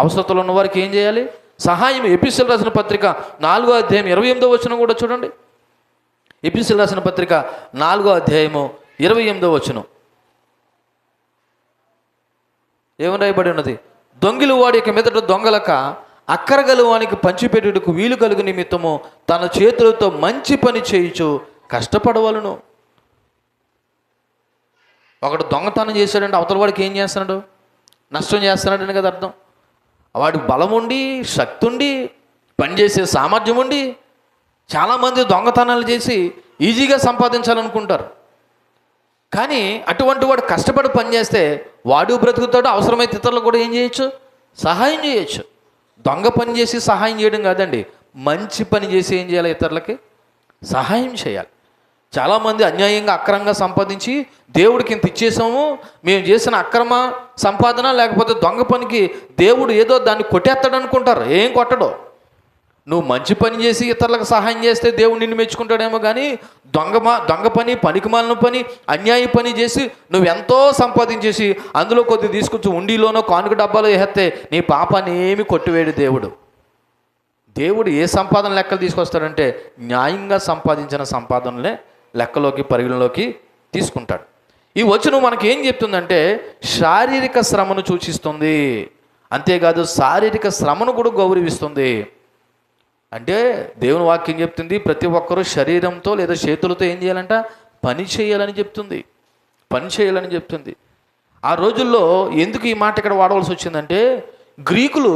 అవసరతలు ఉన్నవారికి ఏం చేయాలి? సహాయం. ఎపిసోడ్ రాసిన పత్రిక 4వ అధ్యాయం 28వ వచనం కూడా చూడండి. ఎపిసోడ్ రాసిన పత్రిక 4వ అధ్యాయము 28వ వచనం ఏమని రాయబడి ఉన్నది? దొంగిలు వాడి యొక్క మీదట దొంగలక అక్కరగలవానికి పంచిపెట్టుటకు వీలు కలుగు నిమిత్తము తన చేతులతో మంచి పని చేయుచు కష్టపడవలను. ఒకడు దొంగతనం చేశాడంటే అవతల వాడికి ఏం చేస్తున్నాడు? నష్టం చేస్తున్నాడని కదా అర్థం. వాడి బలం ఉండి, శక్తి ఉండి, పనిచేసే సామర్థ్యం ఉండి చాలామంది దొంగతనాలు చేసి ఈజీగా సంపాదించాలనుకుంటారు. కానీ అటువంటి వాడు కష్టపడి పనిచేస్తే వాడు బ్రతుకుతాడు. అవసరమైతే ఇతరులకు కూడా ఏం చేయొచ్చు? సహాయం చేయొచ్చు. దొంగ పని చేసి సహాయం చేయడం కాదండి, మంచి పని చేసి ఏం చేయాలి? ఇతరులకి సహాయం చేయాలి. చాలామంది అన్యాయంగా అక్రమంగా సంపాదించి దేవుడికి ఇంత ఇచ్చేసాము, మేము చేసిన అక్రమ సంపాదన లేకపోతే దొంగ పనికి దేవుడు ఏదో దాన్ని కొట్టేస్తాడు అనుకుంటారు. ఏం కొట్టడు. నువ్వు మంచి పని చేసి ఇతరులకు సహాయం చేస్తే దేవుడు నిన్ను మెచ్చుకుంటాడేమో, కానీ దొంగ పని, పనికిమాలిన పని, అన్యాయ పని చేసి నువ్వెంతో సంపాదించేసి అందులో కొద్ది తీసుకొచ్చి ఉండిలోనో కానుక డబ్బాలో వేస్తే నీ పాపాన్ని ఏమి కొట్టివేడు దేవుడు. దేవుడు ఏ సంపాదన లెక్కలు తీసుకొస్తాడంటే న్యాయంగా సంపాదించిన సంపాదనలే లెక్కలోకి, పరిగణలోకి తీసుకుంటాడు. ఈ వచనం మనకి ఏం చెప్తుందంటే శారీరక శ్రమను సూచిస్తుంది. అంతేకాదు శారీరక శ్రమను కూడా గౌరవిస్తుంది. అంటే దేవుని వాక్యం చెప్తుంది ప్రతి ఒక్కరూ శరీరంతో లేదా చేతులతో ఏం చేయాలంట? పని చేయాలని చెప్తుంది. పని చేయాలని చెప్తుంది. ఆ రోజుల్లో ఎందుకు ఈ మాట ఇక్కడ వాడవలసి వచ్చిందంటే గ్రీకులు,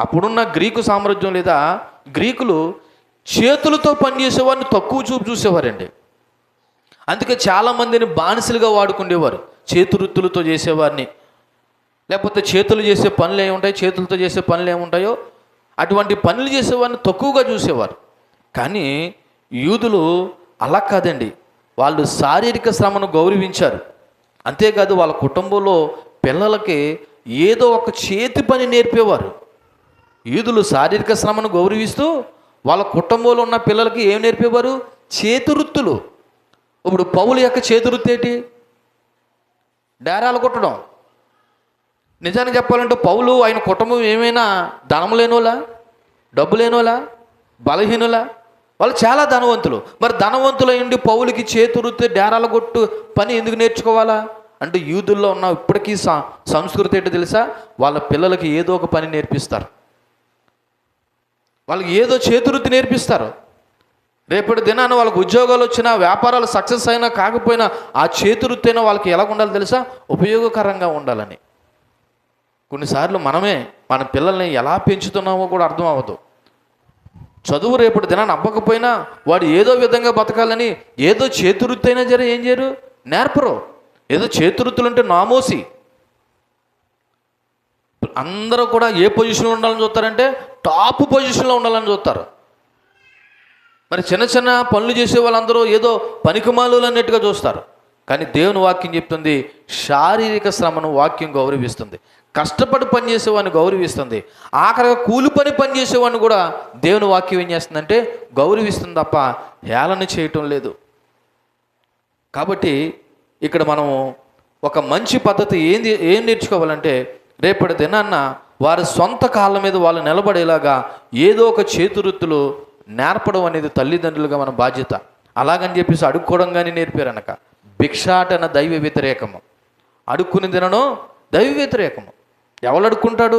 అప్పుడున్న గ్రీకు సామ్రాజ్యం లేదా గ్రీకులు చేతులతో పనిచేసేవారిని తక్కువ చూపు చూసేవారండి. అందుకే చాలామందిని బానిసలుగా వాడుకునేవారు. చేతివృత్తులతో చేసేవారిని, లేకపోతే చేతులు చేసే పనులు ఏముంటాయి, చేతులతో చేసే పనులు ఏముంటాయో అటువంటి పనులు చేసేవారిని తక్కువగా చూసేవారు. కానీ యూదులు అలా కాదండి, వాళ్ళు శారీరక శ్రమను గౌరవించారు. అంతేకాదు వాళ్ళ కుటుంబంలో పిల్లలకి ఏదో ఒక చేతి పని నేర్పేవారు. యూదులు శారీరక శ్రమను గౌరవిస్తూ వాళ్ళ కుటుంబంలో ఉన్న పిల్లలకి ఏం నేర్పేవారు? చేతివృత్తులు. ఇప్పుడు పౌలు యొక్క చేతివృత్తి ఏంటి? డేరాలు కొట్టడం. నిజానికి చెప్పాలంటే పౌలు ఆయన కుటుంబం ఏమైనా ధనం లేనోలా, డబ్బు లేనోలా, బలహీనులా? వాళ్ళు చాలా ధనవంతులు. మరి ధనవంతులు అయ్యండి పౌలుకి చేతివృత్తి డేరాల కొట్టు పని ఎందుకు నేర్చుకోవాలా అంటే యూదుల్లో ఉన్న ఇప్పటికీ సంస్కృతి ఏంటో తెలుసా? వాళ్ళ పిల్లలకి ఏదో ఒక పని నేర్పిస్తారు. వాళ్ళకి ఏదో చేతివృత్తి నేర్పిస్తారు. రేపటి దినాన వాళ్ళకి ఉద్యోగాలు వచ్చినా, వ్యాపారాలు సక్సెస్ అయినా కాకపోయినా ఆ చేతివృత్తి అయినా వాళ్ళకి ఎలా ఉండాలి తెలుసా? ఉపయోగకరంగా ఉండాలని. కొన్నిసార్లు మనమే మన పిల్లల్ని ఎలా పెంచుతున్నామో కూడా అర్థం అవ్వదు. చదువు రేపటి దినాన్ని అవ్వకపోయినా వాడు ఏదో విధంగా బతకాలని ఏదో చేతివృత్తి అయినా ఏం చేయరు? నేర్పరు. ఏదో చేతివృత్తులు అంటే నామోసి. అందరూ కూడా ఏ పొజిషన్లో ఉండాలని చూస్తారంటే టాప్ పొజిషన్లో ఉండాలని చూస్తారు. మరి చిన్న చిన్న పనులు చేసే వాళ్ళందరూ ఏదో పనికిమాలులు అన్నట్టుగా చూస్తారు. కానీ దేవుని వాక్యం చెప్తుంది శారీరక శ్రమను వాక్యం గౌరవిస్తుంది. కష్టపడి పనిచేసేవాడిని గౌరవిస్తుంది. ఆఖరిగా కూలి పని చేసేవాడిని కూడా దేవుని వాక్యం ఏం చేస్తుందంటే గౌరవిస్తుంది తప్ప హేళన చేయటం లేదు. కాబట్టి ఇక్కడ మనం ఒక మంచి పద్ధతి ఏం నేర్చుకోవాలంటే రేపటి దినాన్న వారి సొంత కాళ్ళ మీద వాళ్ళు నిలబడేలాగా ఏదో ఒక చేతివృత్తులు నేర్పడం అనేది తల్లిదండ్రులుగా మన బాధ్యత. అలాగని చెప్పేసి అడుక్కోవడం కానీ నేర్పారనక. భిక్షాటన దైవ వ్యతిరేకము, అడుక్కుని తినడం దైవ వ్యతిరేకము. ఎవరు అడుక్కుంటాడు?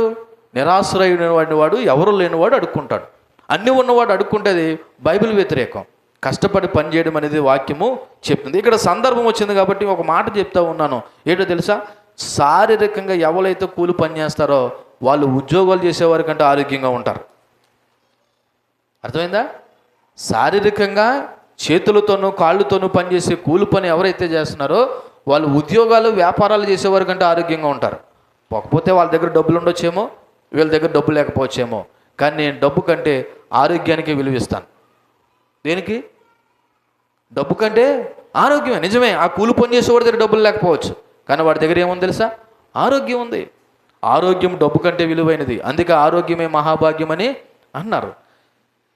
నిరాశ్రయుడైన వాడు, ఎవరు లేనివాడు అడుక్కుంటాడు. అన్నీ ఉన్నవాడు అడుక్కుంటేది బైబిల్ వ్యతిరేకం. కష్టపడి పనిచేయడం అనేది వాక్యము చెప్తుంది. ఇక్కడ సందర్భం వచ్చింది కాబట్టి ఒక మాట చెప్తా ఉన్నాను. ఏంటో తెలుసా? శారీరకంగా ఎవరైతే కూలి పని చేస్తారో వాళ్ళు ఉద్యోగాలు చేసేవారి కంటే ఆరోగ్యంగా ఉంటారు. అర్థమైందా? శారీరకంగా చేతులతోనూ కాళ్ళతోనూ పనిచేసే కూలి పని ఎవరైతే చేస్తున్నారో వాళ్ళు ఉద్యోగాలు, వ్యాపారాలు చేసేవారి కంటే ఆరోగ్యంగా ఉంటారు. పోకపోతే వాళ్ళ దగ్గర డబ్బులు ఉండొచ్చేమో, వీళ్ళ దగ్గర డబ్బు లేకపోవచ్చేమో, కానీ నేను డబ్బు కంటే ఆరోగ్యానికి విలువిస్తాను. దేనికి? డబ్బు కంటే ఆరోగ్యమే. నిజమే, ఆ కూలి పని చేసేవాడి దగ్గర డబ్బులు లేకపోవచ్చు, కానీ వాడి దగ్గర ఏముంది తెలుసా? ఆరోగ్యం ఉంది. ఆరోగ్యం డబ్బు కంటే విలువైనది. అందుకే ఆరోగ్యమే మహాభాగ్యం అని అన్నారు.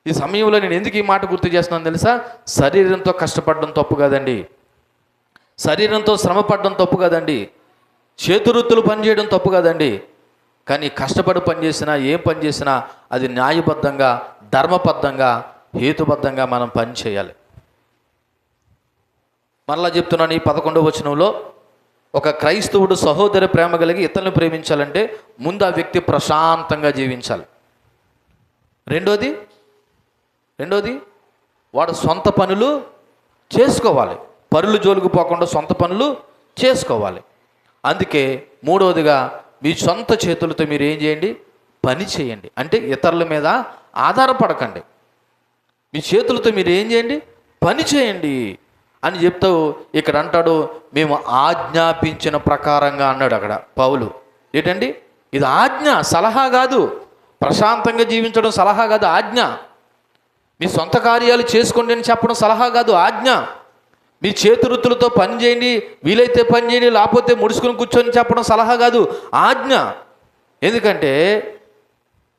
ఈ సమయంలో నేను ఎందుకు ఈ మాట గుర్తు చేస్తున్నాను తెలుసా? శరీరంతో కష్టపడడం తప్పు కాదండి, శరీరంతో శ్రమ పడడం తప్పు కాదండి, చేతువృత్తులు పనిచేయడం తప్పు కాదండి. కానీ కష్టపడి పనిచేసినా, ఏం పని చేసినా అది న్యాయబద్ధంగా, ధర్మబద్ధంగా, హేతుబద్ధంగా మనం పని చేయాలి. మరలా చెప్తున్నాను, ఈ 11వ వచనంలో ఒక క్రైస్తవుడు సహోదర ప్రేమ కలిగి ఇతరులను ప్రేమించాలంటే ముందు ఆ వ్యక్తి ప్రశాంతంగా జీవించాలి. రెండోది వాడు సొంత పనులు చేసుకోవాలి. పరులు జోలికి పోకుండా సొంత పనులు చేసుకోవాలి. అందుకే మూడవదిగా మీ సొంత చేతులతో మీరు ఏం చేయండి? పని చేయండి. అంటే ఇతరుల మీద ఆధారపడకండి. మీ చేతులతో మీరు ఏం చేయండి? పని చేయండి అని చెప్తూ ఇక్కడ అంటాడు, మేము ఆజ్ఞాపించిన ప్రకారంగా అన్నాడు అక్కడ పౌలు. ఏంటండి ఇది? ఆజ్ఞ, సలహా కాదు. ప్రశాంతంగా జీవించడం సలహా కాదు, ఆజ్ఞ. మీ సొంత కార్యాలు చేసుకోండి అని చెప్పడం సలహా కాదు, ఆజ్ఞ. మీ చేతివృత్తులతో పని చేయండి, వీలైతే పని చేయండి, లేకపోతే ముడుచుకుని కూర్చొని చెప్పడం సలహా కాదు, ఆజ్ఞ. ఎందుకంటే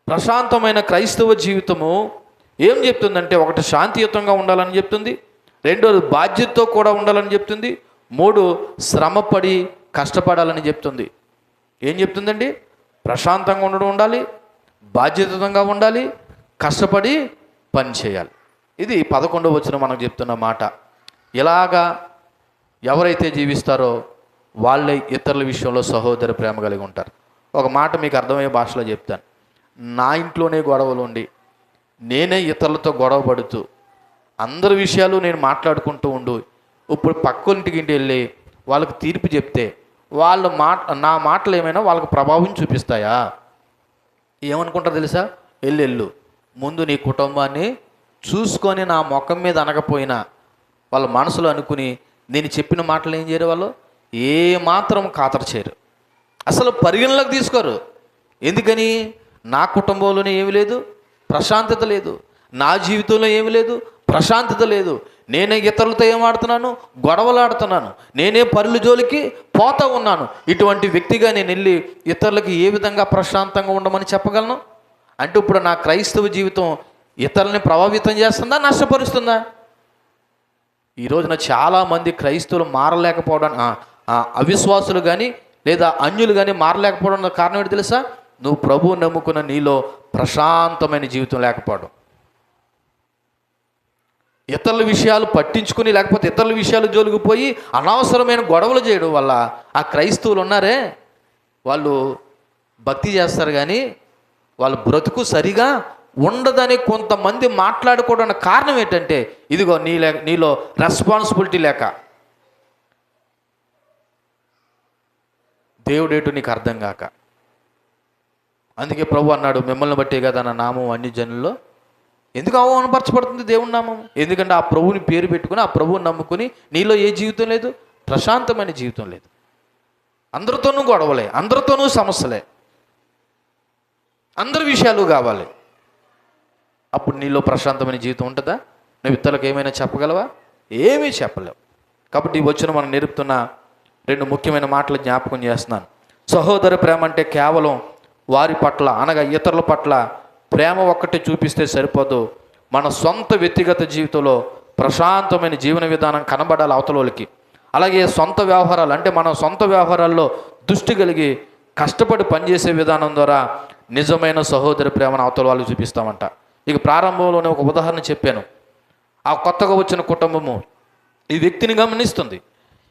ప్రశాంతమైన క్రైస్తవ జీవితము ఏం చెప్తుందంటే, ఒకటి శాంతియుతంగా ఉండాలని చెప్తుంది, రెండోది బాధ్యతతో కూడా ఉండాలని చెప్తుంది, మూడు శ్రమపడి కష్టపడాలని చెప్తుంది. ఏం చెప్తుందండి? ప్రశాంతంగా ఉండడం ఉండాలి, బాధ్యతంగా ఉండాలి, కష్టపడి పని చేయాలి. ఇది 11వ వచనం మనకు చెప్తున్న మాట. ఇలాగా ఎవరైతే జీవిస్తారో వాళ్ళే ఇతరుల విషయంలో సహోదర ప్రేమ కలిగి ఉంటారు. ఒక మాట మీకు అర్థమయ్యే భాషలో చెప్తాను. నా ఇంట్లోనే గొడవలు ఉండి నేనే ఇతరులతో గొడవ పడుతూ అందరి విషయాలు నేను మాట్లాడుకుంటూ ఉండు, ఇప్పుడు పక్కింటికి వెళ్ళి వాళ్ళకి తీర్పు చెప్తే వాళ్ళ నా మాటలు ఏమైనా వాళ్ళకి ప్రభావం చూపిస్తాయా? ఏమనుకుంటారు తెలుసా? వెళ్ళు ముందు నీ కుటుంబాన్ని చూసుకొని నా ముఖం మీద అనకపోయినా వాళ్ళ మనసులో అనుకుని నేను చెప్పిన మాటలు ఏం చేయరు, వాళ్ళు ఏమాత్రం ఖాతరు చేయరు, అసలు పరిగణలోకి తీసుకోరు. ఎందుకని? నా కుటుంబంలోనే ఏమి లేదు, ప్రశాంతత లేదు, నా జీవితంలో ఏమి లేదు, ప్రశాంతత లేదు. నేనే ఇతరులతో ఏం ఆడుతున్నాను? గొడవలు ఆడుతున్నాను, నేనే పరుల జోలికి పోతా ఉన్నాను. ఇటువంటి వ్యక్తిగా నేను వెళ్ళి ఇతరులకి ఏ విధంగా ప్రశాంతంగా ఉండమని చెప్పగలను? అంటే ఇప్పుడు నా క్రైస్తవ జీవితం ఇతరులని ప్రభావితం చేస్తుందా, నష్టపరుస్తుందా? ఈ రోజున చాలామంది క్రైస్తవులు మారలేకపోవడానికి, అవిశ్వాసులు కానీ లేదా అన్యులు కానీ మారలేకపోవడానికి కారణం ఏంటి తెలుసా? నువ్వు ప్రభువు నమ్ముకున్న నీలో ప్రశాంతమైన జీవితం లేకపోవడం. ఇతరుల విషయాలు పట్టించుకుని లేకపోతే ఇతరుల విషయాలు జోలికిపోయి అనవసరమైన గొడవలు చేయడం వల్ల ఆ క్రైస్తవులు ఉన్నారే, వాళ్ళు భక్తి చేస్తారు కానీ వాళ్ళ బ్రతుకు సరిగా ఉండదని కొంతమంది మాట్లాడుకోవడానికి కారణం ఏంటంటే, ఇదిగో నీలో రెస్పాన్సిబిలిటీ లేక. దేవుడేటు నీకు అర్థం కాక. అందుకే ప్రభు అన్నాడు, మిమ్మల్ని బట్టే కదా నా నామం అన్ని జనుల్లో ఎందుకు అవమానపరచబడుతుంది? దేవుని నామం. ఎందుకంటే ఆ ప్రభువుని పేరు పెట్టుకుని ఆ ప్రభువుని నమ్ముకుని నీలో ఏ జీవితం లేదు, ప్రశాంతమైన జీవితం లేదు. అందరితోనూ గొడవలే, అందరితోనూ సమస్యలే, అందరి విషయాలు కావాలి. అప్పుడు నీలో ప్రశాంతమైన జీవితం ఉంటుందా? నువ్వు ఇతరులకు ఏమైనా చెప్పగలవా? ఏమీ చెప్పలేవు. కాబట్టి ఈ వచ్చిన మనం నేర్పుతున్న 2 ముఖ్యమైన మాటలు జ్ఞాపకం చేస్తున్నాను. సహోదర ప్రేమ అంటే కేవలం వారి పట్ల అనగా ఇతరుల పట్ల ప్రేమ ఒక్కటే చూపిస్తే సరిపోదు. మన సొంత వ్యక్తిగత జీవితంలో ప్రశాంతమైన జీవన విధానం కనబడాలి అవతలోళ్ళకి. అలాగే సొంత వ్యవహారాలు అంటే మన సొంత వ్యవహారాల్లో దృష్టి కలిగి కష్టపడి పనిచేసే విధానం ద్వారా నిజమైన సహోదర ప్రేమను అవతల వాళ్ళు చూపిస్తామంట. ఇక ప్రారంభంలోనే ఒక ఉదాహరణ చెప్పాను. ఆ కొత్తగా వచ్చిన కుటుంబము ఈ వ్యక్తిని గమనిస్తుంది.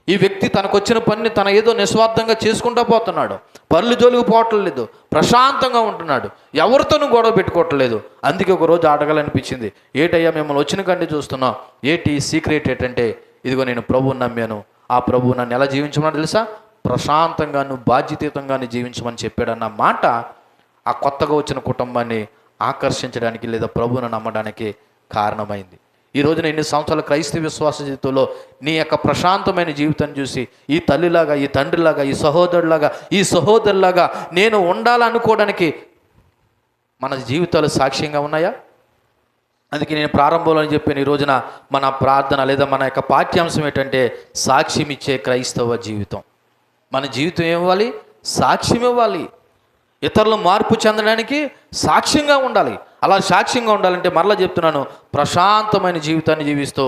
ఈ వ్యక్తి తనకు వచ్చిన పనిని తన ఏదో నిస్వార్థంగా చేసుకుంటూ పోతున్నాడు, పనులు జోలికి పోవటం లేదు, ప్రశాంతంగా ఉంటున్నాడు, ఎవరితోనూ గొడవ పెట్టుకోవట్లేదు. అందుకే ఒకరోజు అడగాలనిపించింది, ఏటయ్యా మిమ్మల్ని వచ్చిన కంటే చూస్తున్నాం, ఏటి సీక్రెట్ ఏంటంటే, ఇదిగో నేను ప్రభువుని నమ్మాను, ఆ ప్రభువు నన్ను ఎలా జీవించమని తెలుసా? ప్రశాంతంగాను బాధ్యతయుతంగాను జీవించమని చెప్పాడన్న మాట ఆ కొత్తగా వచ్చిన కుటుంబాన్ని ఆకర్షించడానికి లేదా ప్రభువును నమ్మడానికి కారణమైంది. ఈ రోజున ఎన్ని సంవత్సరాల క్రైస్తవ విశ్వాస జీవితంలో నీ యొక్క ప్రశాంతమైన జీవితాన్ని చూసి ఈ తల్లిలాగా, ఈ తండ్రిలాగా, ఈ సహోదరులాగా, ఈ సహోదరులాగా నేను ఉండాలనుకోవడానికి మన జీవితాలు సాక్ష్యంగా ఉన్నాయా? అందుకే నేను ప్రారంభంలో చెప్పాను, ఈ రోజున మన ప్రార్థన లేదా మన యొక్క పాఠ్యాంశం ఏంటంటే సాక్ష్యం ఇచ్చే క్రైస్తవ జీవితం. మన జీవితం ఏమివ్వాలి? సాక్ష్యం ఇవ్వాలి. ఇతరులు మార్పు చెందడానికి సాక్ష్యంగా ఉండాలి. అలా సాక్ష్యంగా ఉండాలంటే మరలా చెప్తున్నాను, ప్రశాంతమైన జీవితాన్ని జీవిస్తూ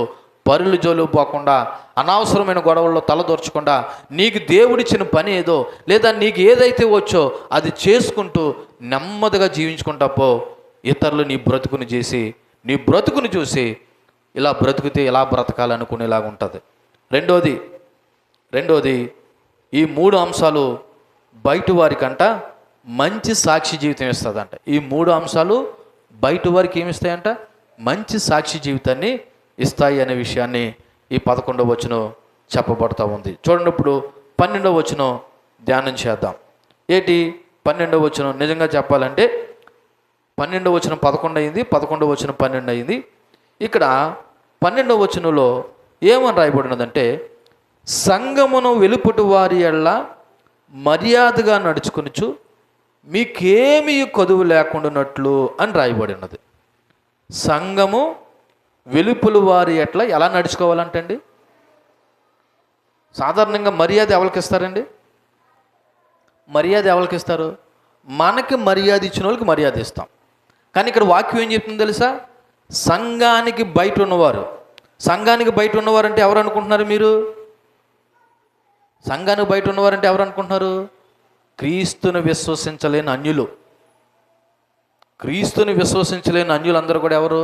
పరులు జోలు పోకుండా, అనవసరమైన గొడవల్లో తలదొరచకుండా, నీకు దేవుడిచ్చిన పని ఏదో లేదా నీకు ఏదైతే వచ్చో అది చేసుకుంటూ నెమ్మదిగా జీవించుకుంటా పో. ఇతరులు నీ బ్రతుకుని చూసి ఇలా బ్రతికితే ఇలా బ్రతకాలనుకునేలాగా ఉంటుంది. రెండోది ఈ 3 అంశాలు బయట వారికంట మంచి సాక్షి జీవితం ఇస్తుందంట. ఈ 3 అంశాలు బయట వారికి ఏమి ఇస్తాయంట? మంచి సాక్షి జీవితాన్ని ఇస్తాయి అనే విషయాన్ని ఈ 11వ వచనం చెప్పబడతా ఉంది. చూడండి, ఇప్పుడు 12వ వచనం ధ్యానం చేద్దాం. ఏంటి 12వ వచనం? నిజంగా చెప్పాలంటే 12వ వచనం 11 అయింది, 11వ వచనం 12 అయింది. ఇక్కడ 12వ వచనంలో ఏమని రాయబడినదంటే, సంఘమును వెలుపటి వారి ఎడల మర్యాదగా నడుచుకొనుచు మీకేమీ కొదువు లేకుండానట్లు అని రాయబడి ఉన్నది. సంఘము వెలుపలి వారి ఎట్లా ఎలా నడుచుకోవాలంటండి? సాధారణంగా మర్యాద ఎవరికి ఇస్తారండి? మర్యాద ఎవరికి ఇస్తారు? మనకి మర్యాద ఇచ్చిన వాళ్ళకి మర్యాద ఇస్తాం. కానీ ఇక్కడ వాక్యం ఏం చెప్తుందో తెలుసా? సంఘానికి బయట ఉన్నవారు. సంఘానికి బయట ఉన్నవారంటే ఎవరు అనుకుంటున్నారు మీరు? సంఘానికి బయట ఉన్నవారంటే ఎవరు అనుకుంటున్నారు? క్రీస్తుని విశ్వసించలేని అన్యులు. క్రీస్తుని విశ్వసించలేని అన్యులందరూ కూడా ఎవరు?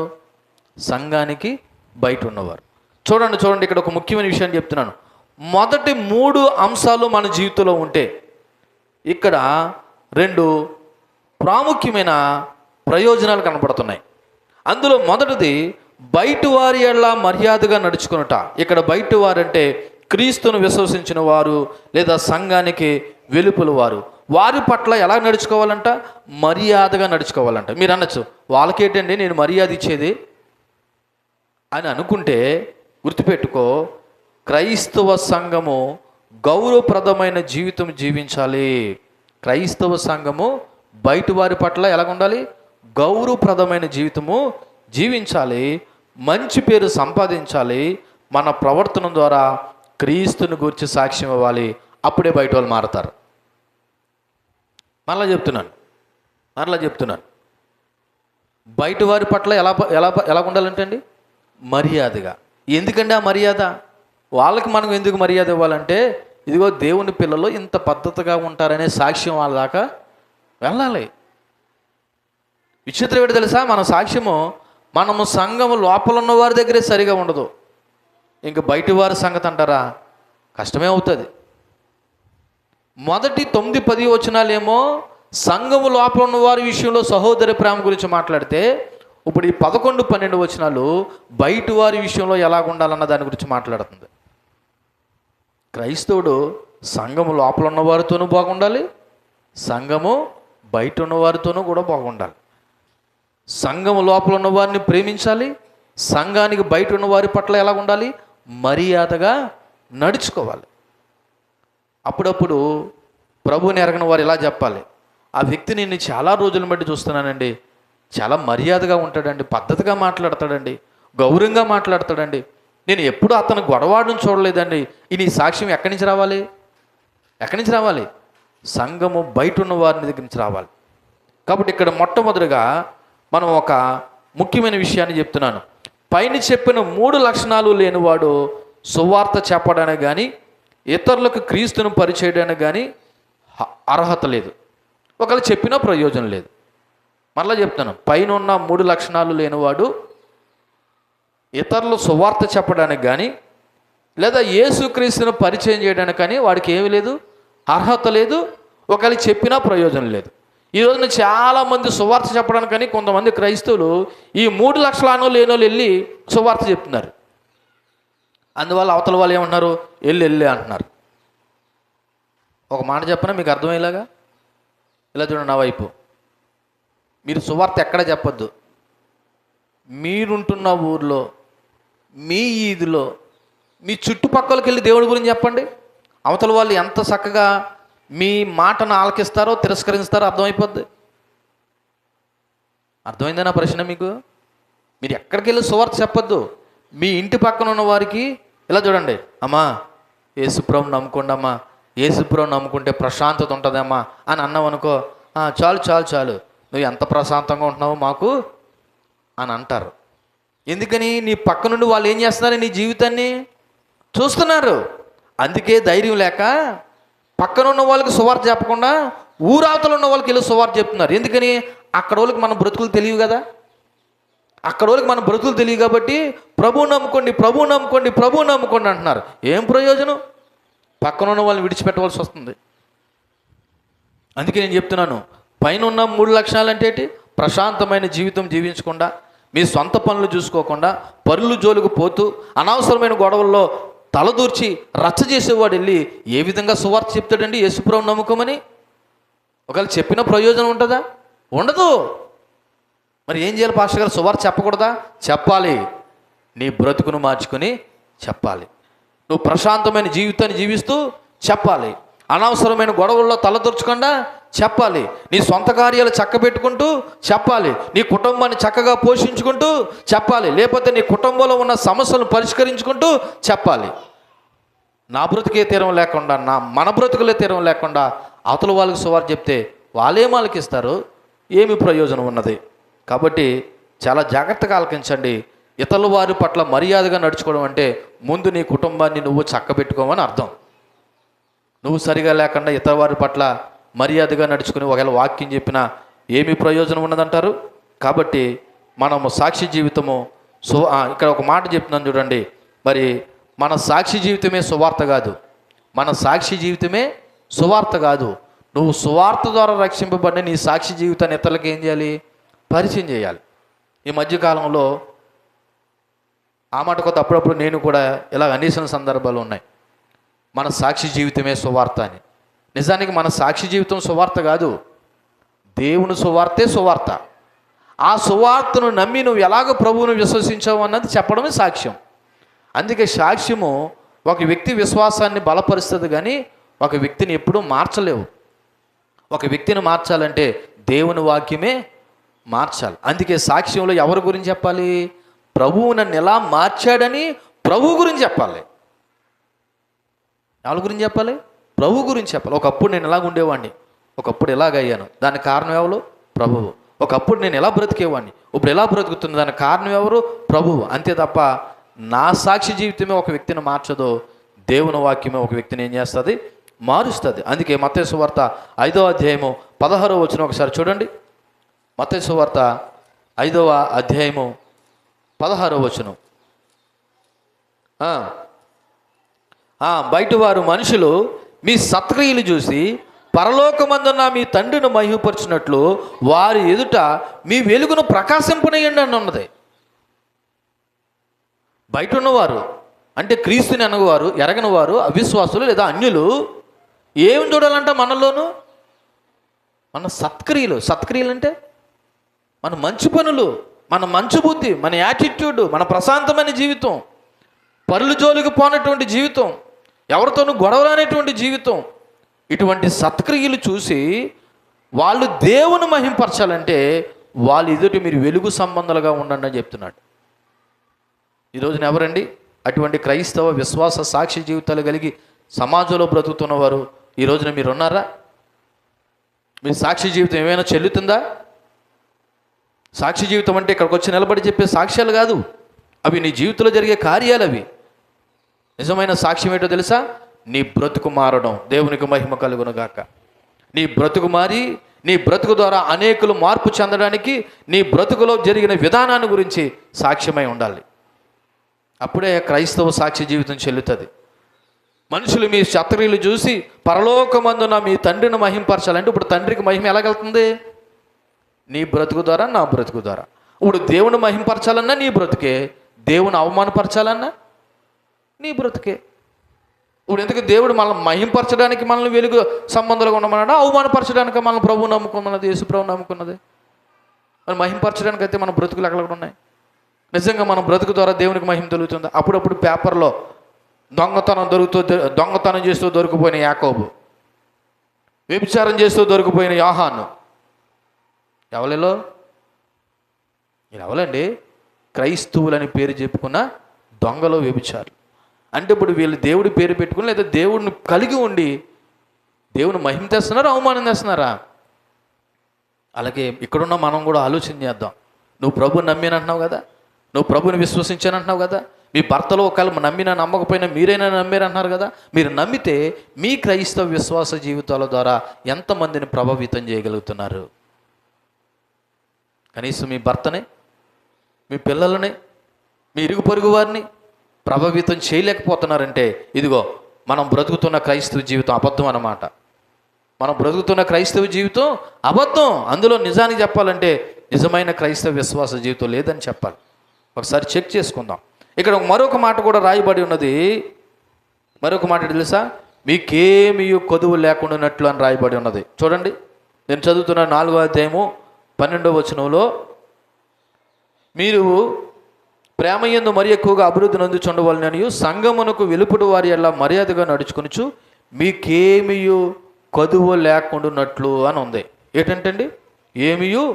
సంఘానికి బయట ఉన్నవారు. చూడండి ఇక్కడ ఒక ముఖ్యమైన విషయాన్ని చెప్తున్నాను. మొదటి 3 అంశాలు మన జీవితంలో ఉంటే ఇక్కడ 2 ప్రాముఖ్యమైన ప్రయోజనాలు కనపడుతున్నాయి. అందులో మొదటిది బయట వారి ఎడల మర్యాదగా నడుచుకునుట. ఇక్కడ బయట వారంటే క్రీస్తును విశ్వసించిన వారు లేదా సంఘానికి వెలుపల వారు. వారి పట్ల ఎలా నడుచుకోవాలంట? మర్యాదగా నడుచుకోవాలంట. మీరు అనొచ్చు, వాళ్ళకేంటండి నేను మర్యాద ఇచ్చేది అని అనుకుంటే గుర్తుపెట్టుకో, క్రైస్తవ సంఘము గౌరవప్రదమైన జీవితం జీవించాలి. క్రైస్తవ సంఘము బయట వారి పట్ల ఎలా ఉండాలి? గౌరవప్రదమైన జీవితము జీవించాలి. మంచి పేరు సంపాదించాలి. మన ప్రవర్తన ద్వారా క్రీస్తుని గురించి సాక్ష్యం ఇవ్వాలి. అప్పుడే బయట వాళ్ళు మారతారు. మరలా చెప్తున్నాను, బయట వారి పట్ల ఎలా ఉండాలంటే అండి మర్యాదగా. ఎందుకండి ఆ మర్యాద? వాళ్ళకి మనం ఎందుకు మర్యాద ఇవ్వాలంటే, ఇదిగో దేవుని పిల్లలు ఇంత పద్ధతిగా ఉంటారనే సాక్ష్యం వాళ్ళ దాకా వెళ్ళాలి. విచిత్రం ఏంటి తెలుసా? మన సాక్ష్యము మనము సంఘము లోపల ఉన్న వారి దగ్గరే సరిగా ఉండదు. ఇంక బయట వారి సంగతి అంటారా, కష్టమే అవుతుంది. మొదటి 9-10 వచనాలేమో సంఘము లోపల ఉన్న వారి విషయంలో సహోదర ప్రేమ గురించి మాట్లాడితే, ఇప్పుడు ఈ 11-12 వచనాలు బయట వారి విషయంలో ఎలా ఉండాలన్న దాని గురించి మాట్లాడుతుంది. క్రైస్తవుడు సంఘము లోపల ఉన్న వారితోనూ బాగుండాలి, సంఘము బయట ఉన్న వారితోనూ కూడా బాగుండాలి. సంఘము లోపల ఉన్న వారిని ప్రేమించాలి, సంఘానికి బయట ఉన్న వారి పట్ల ఎలా ఉండాలి? మర్యాదగా నడుచుకోవాలి. అప్పుడప్పుడు ప్రభువుని ఎరగని వారు ఇలా చెప్పాలి, ఆ వ్యక్తిని నేను చాలా రోజుల బట్టి చూస్తున్నానండి, చాలా మర్యాదగా ఉంటాడండి, పద్ధతిగా మాట్లాడతాడండి, గౌరవంగా మాట్లాడతాడండి, నేను ఎప్పుడు అతను గొడవాడని చూడలేదండి. ఈ సాక్ష్యం ఎక్కడి నుంచి రావాలి? సంఘము బయట ఉన్న వారిని దగ్గర నుంచి రావాలి. కాబట్టి ఇక్కడ మొట్టమొదటిగా మనం ఒక ముఖ్యమైన విషయాన్ని చెప్తున్నాను. పైన చెప్పిన 3 లక్షణాలు లేనివాడు సువార్త చెప్పడానికి కానీ ఇతరులకు క్రీస్తును పరిచయడానికి కానీ అర్హత లేదు. ఒకవేళ చెప్పినా ప్రయోజనం లేదు. మరలా చెప్తాను, పైన ఉన్న 3 లక్షణాలు లేనివాడు ఇతరులు సువార్త చెప్పడానికి కానీ లేదా యేసుక్రీస్తును పరిచయం చేయడానికి కానీ వాడికి ఏమీ లేదు, అర్హత లేదు. ఒకవేళ చెప్పినా ప్రయోజనం లేదు. ఈ రోజున చాలామంది సువార్త చెప్పడానికి కానీ కొంతమంది క్రైస్తవులు ఈ 3 లక్షలను లేనోళ్ళు వెళ్ళి సువార్త చెప్తున్నారు. అందువల్ల అవతల వాళ్ళు ఏమంటున్నారు? వెళ్ళి అంటున్నారు. ఒక మాట చెప్పనా మీకు అర్థమయ్యేలాగా? ఇలా చూడండి, నా వైపు మీరు సువార్త ఎక్కడ చెప్పొద్దు. మీరుంటున్న ఊర్లో, మీ ఈదిలో, మీ చుట్టుపక్కలకి వెళ్ళి దేవుడి గురించి చెప్పండి. అవతల వాళ్ళు ఎంత చక్కగా మీ మాటను ఆలకిస్తారో తిరస్కరిస్తారో అర్థమైపోద్ది. అర్థమైందా నా ప్రశ్న మీకు? మీరు ఎక్కడికి వెళ్ళి సువార్త చెప్పొద్దు. మీ ఇంటి పక్కన ఉన్న వారికి ఇలా చూడండి, అమ్మా యేసుప్రభుని నమ్ముకోండి, అమ్మా యేసుప్రభుని నమ్ముకుంటే ప్రశాంతత ఉంటుందమ్మా అని అన్నావు అనుకో, చాలు నువ్వు ఎంత ప్రశాంతంగా ఉంటున్నావో మాకు అని అంటారు. ఎందుకని? నీ పక్క నుండి వాళ్ళు ఏం చేస్తున్నారు? నీ జీవితాన్ని చూస్తున్నారు. అందుకే ధైర్యం లేక పక్కన ఉన్న వాళ్ళకి సువార్త చెప్పకుండా ఊరావతలు ఉన్న వాళ్ళకి వెళ్ళి సువార్త చెప్తున్నారు. ఎందుకని? అక్కడ వాళ్ళకి మన బ్రతుకులు తెలియవు కదా. అక్కడ వాళ్ళకి మన బ్రతుకులు తెలియదు కాబట్టి ప్రభువు నమ్ముకోండి అంటున్నారు. ఏం ప్రయోజనం? పక్కన ఉన్న వాళ్ళని విడిచిపెట్టవలసి వస్తుంది. అందుకే నేను చెప్తున్నాను, పైన ఉన్న 3 లక్షణాలు అంటే ఏంటి? ప్రశాంతమైన జీవితం జీవించకుండా, మీ సొంత పనులు చూసుకోకుండా, పరులు జోలికి పోతూ, అనవసరమైన గొడవల్లో తలదూర్చి రచ్చ చేసేవాడు వెళ్ళి ఏ విధంగా సువార్త చెప్తాడండి యేసుప్రభుని నమ్ముకోమని? ఒకవేళ చెప్పిన ప్రయోజనం ఉంటుందా? ఉండదు. మరి ఏం చేయాలి పాస్టర్ గారు? సువార్త చెప్పకూడదా? చెప్పాలి. నీ బ్రతుకును మార్చుకొని చెప్పాలి. నువ్వు ప్రశాంతమైన జీవితాన్ని జీవిస్తూ చెప్పాలి. అనవసరమైన గొడవల్లో తలదొరచకుండా చెప్పాలి. నీ సొంత కార్యాలు చక్కబెట్టుకుంటూ చెప్పాలి. నీ కుటుంబాన్ని చక్కగా పోషించుకుంటూ చెప్పాలి. లేకపోతే నీ కుటుంబంలో ఉన్న సమస్యలను పరిష్కరించుకుంటూ చెప్పాలి. నా బ్రతుకే తీరం లేకుండా, మన బ్రతుకులే తీరం లేకుండా అవతల వాళ్ళకి సువార్త చెప్తే వాళ్ళేం ఆలకిస్తారు? ఏమి ప్రయోజనం ఉన్నది? కాబట్టి చాలా జాగ్రత్తగా ఆలకించండి. ఇతరుల వారి పట్ల మర్యాదగా నడుచుకోవడం అంటే ముందు నీ కుటుంబాన్ని నువ్వు చక్కబెట్టుకోమని అర్థం. నువ్వు సరిగా లేకుండా ఇతర వారి పట్ల మర్యాదగా నడుచుకుని ఒకవేళ వాక్యం చెప్పినా ఏమి ప్రయోజనం ఉన్నదంటారు? కాబట్టి మనము సాక్షి జీవితము ఇక్కడ ఒక మాట చెప్తున్నాను చూడండి. మరి మన సాక్షి జీవితమే సువార్త కాదు. మన సాక్షి జీవితమే సువార్త కాదు. నువ్వు సువార్త ద్వారా రక్షింపబడిన నీ సాక్షి జీవితాన్ని ఇతరులకు ఏం చేయాలి? పరిచయం చేయాలి. ఈ మధ్యకాలంలో ఆ మాట కొత్త అప్పుడప్పుడు నేను కూడా ఇలా అనేసిన సందర్భాలు ఉన్నాయి. మన సాక్షి జీవితమే సువార్త అని. నిజానికి మన సాక్షి జీవితం సువార్త కాదు, దేవుని సువార్తే సువార్త. ఆ సువార్తను నమ్మి నువ్వు ఎలాగ ప్రభువును విశ్వసించావు అన్నది చెప్పడమే సాక్ష్యం. అందుకే సాక్ష్యము ఒక వ్యక్తి విశ్వాసాన్ని బలపరుస్తుంది, కానీ ఒక వ్యక్తిని ఎప్పుడూ మార్చలేవు. ఒక వ్యక్తిని మార్చాలంటే దేవుని వాక్యమే మార్చాలి. అందుకే సాక్ష్యంలో ఎవరి గురించి చెప్పాలి? ప్రభువు నన్ను ఎలా మార్చాడని ప్రభు గురించి చెప్పాలి. ఎవరి గురించి చెప్పాలి? ప్రభు గురించి చెప్పాలి. ఒకప్పుడు నేను ఎలాగ ఉండేవాడిని, ఒకప్పుడు ఎలాగయ్యాను, దానికి కారణం ఎవరు? ప్రభువు. ఒకప్పుడు నేను ఎలా బ్రతికేవాడిని, ఇప్పుడు ఎలా బ్రతుకుతుంది, దానికి కారణం ఎవరు? ప్రభువు. అంతే తప్ప నా సాక్షి జీవితమే ఒక వ్యక్తిని మార్చదు, దేవుని వాక్యమే ఒక వ్యక్తిని ఏం చేస్తుంది? మారుస్తుంది. అందుకే మత్తయి సువార్త 5వ అధ్యాయము 16వ వచనం ఒకసారి చూడండి. మత్తయి సువార్త 5వ అధ్యాయము 16వ వచనం. బయట వారు మనుషులు మీ సత్క్రియలు చూసి పరలోకమందున్న మీ తండ్రిని మహిమపరిచినట్లు వారి ఎదుట మీ వెలుగును ప్రకాశింపనీయండి అని ఉన్నది. బయట ఉన్నవారు అంటే క్రీస్తుని అనగవారు, ఎరగని వారు, అవిశ్వాసులు లేదా అన్యులు ఏం చూడాలంట? మనలోను మన సత్క్రియలు. సత్క్రియలు అంటే మన మంచి పనులు, మన మంచి బుద్ధి, మన యాటిట్యూడ్, మన ప్రశాంతమైన జీవితం, పరుల జోలికి పోనటువంటి జీవితం, ఎవరితోనూ గొడవలనేటువంటి జీవితం. ఇటువంటి సత్క్రియలు చూసి వాళ్ళు దేవుని మహింపరచాలంటే వాళ్ళ ఎదుటి మీరు వెలుగు సంబంధాలుగా ఉండండి అని చెప్తున్నాడు. ఈరోజున ఎవరండి అటువంటి క్రైస్తవ విశ్వాస సాక్షి జీవితాలు కలిగి సమాజంలో బ్రతుకుతున్నవారు? ఈ రోజున మీరు ఉన్నారా? మీ సాక్షి జీవితం ఏమైనా చెల్లుతుందా? సాక్షి జీవితం అంటే ఇక్కడికి వచ్చి నిలబడి చెప్పే సాక్ష్యాలు కాదు, అవి నీ జీవితంలో జరిగే కార్యాలు. అవి నిజమైన సాక్ష్యం ఏంటో తెలుసా? నీ బ్రతుకు మారడం. దేవునికి మహిమ కలుగును గాక. నీ బ్రతుకు మారి నీ బ్రతుకు ద్వారా అనేకులు మార్పు చెందడానికి నీ బ్రతుకులో జరిగిన విధానాన్ని గురించి సాక్ష్యమై ఉండాలి. అప్పుడే క్రైస్తవ సాక్షి జీవితం చెల్లుతుంది. మనుషులు మీ శత్రువులు చూసి పరలోకమందున మీ తండ్రిని మహింపరచాలంటే ఇప్పుడు తండ్రికి మహిమ ఎలాగెళ్తుంది? నీ బ్రతుకు ద్వారా, నా బ్రతుకు ద్వారా. ఇప్పుడు దేవుని మహింపరచాలన్నా నీ బ్రతుకే, దేవుని అవమానపరచాలన్నా నీ బ్రతుకే. ఇప్పుడు ఎందుకు దేవుడు మనల్ని మహింపరచడానికి మనల్ని వెలుగు సంబంధాలుగా ఉండమన్నాడా, అవమానపరచడానికి మనల్ని ప్రభువు నమ్ముకున్నది, యేసు ప్రభువు నమ్ముకున్నది? మరి మహింపరచడానికి అయితే మన బ్రతుకులు ఎక్కడ ఉన్నాయి? నిజంగా మన బ్రతుకు ద్వారా దేవునికి మహిమ దొరుకుతుందా? అప్పుడప్పుడు పేపర్లో దొంగతనం చేస్తూ దొరికిపోయిన యాకోబు, వ్యభిచారం చేస్తూ దొరికిపోయిన యోహాను, ఎవరిలో ఎవరండి? క్రైస్తవులని పేరు చెప్పుకున్న దొంగలో వ్యభిచారులు. అంటే ఇప్పుడు వీళ్ళు దేవుడి పేరు పెట్టుకుని లేదా దేవుడిని కలిగి ఉండి దేవుని మహిమ తెస్తున్నారా, అవమానం తెస్తున్నారా? అలాగే ఇక్కడున్న మనం కూడా ఆలోచన చేద్దాం. నువ్వు ప్రభుని నమ్మినంటున్నావు కదా, నువ్వు ప్రభుని విశ్వసించానంటున్నావు కదా, మీ భర్తలో ఒకవేళ నమ్మినా నమ్మకపోయినా మీరైనా నమ్మారంటున్నారు కదా. మీరు నమ్మితే మీ క్రైస్తవ విశ్వాస జీవితాల ద్వారా ఎంతమందిని ప్రభావితం చేయగలుగుతున్నారు? కనీసం మీ భర్తని, మీ పిల్లలని, మీ ఇరుగు పొరుగు వారిని ప్రభావితం చేయలేకపోతున్నారంటే ఇదిగో మనం బ్రతుకుతున్న క్రైస్తవ జీవితం అబద్ధం అన్నమాట. మనం బ్రతుకుతున్న క్రైస్తవ జీవితం అబద్ధం. అందులో నిజానికి చెప్పాలంటే నిజమైన క్రైస్తవ విశ్వాస జీవితం లేదని చెప్పాలి. ఒకసారి చెక్ చేసుకుందాం. ఇక్కడ మరొక మాట కూడా రాయబడి ఉన్నది. మరొక మాట తెలుసా? మీకేమీ కొదువు లేకుండానట్లు అని రాయబడి ఉన్నది. చూడండి నేను చదువుతున్న 4వ అధ్యాయము 12వ వచనంలో, మీరు ప్రేమయందు మరి ఎక్కువగా అభివృద్ధి నందుచుండవలనని సంఘమునకు వెలుపటి వారి ఎలా మర్యాదగా నడుచుకొనుచు మీకేమియు కొదువ లేకుండానట్లు అని ఉంది. ఏంటంటే ఏమియు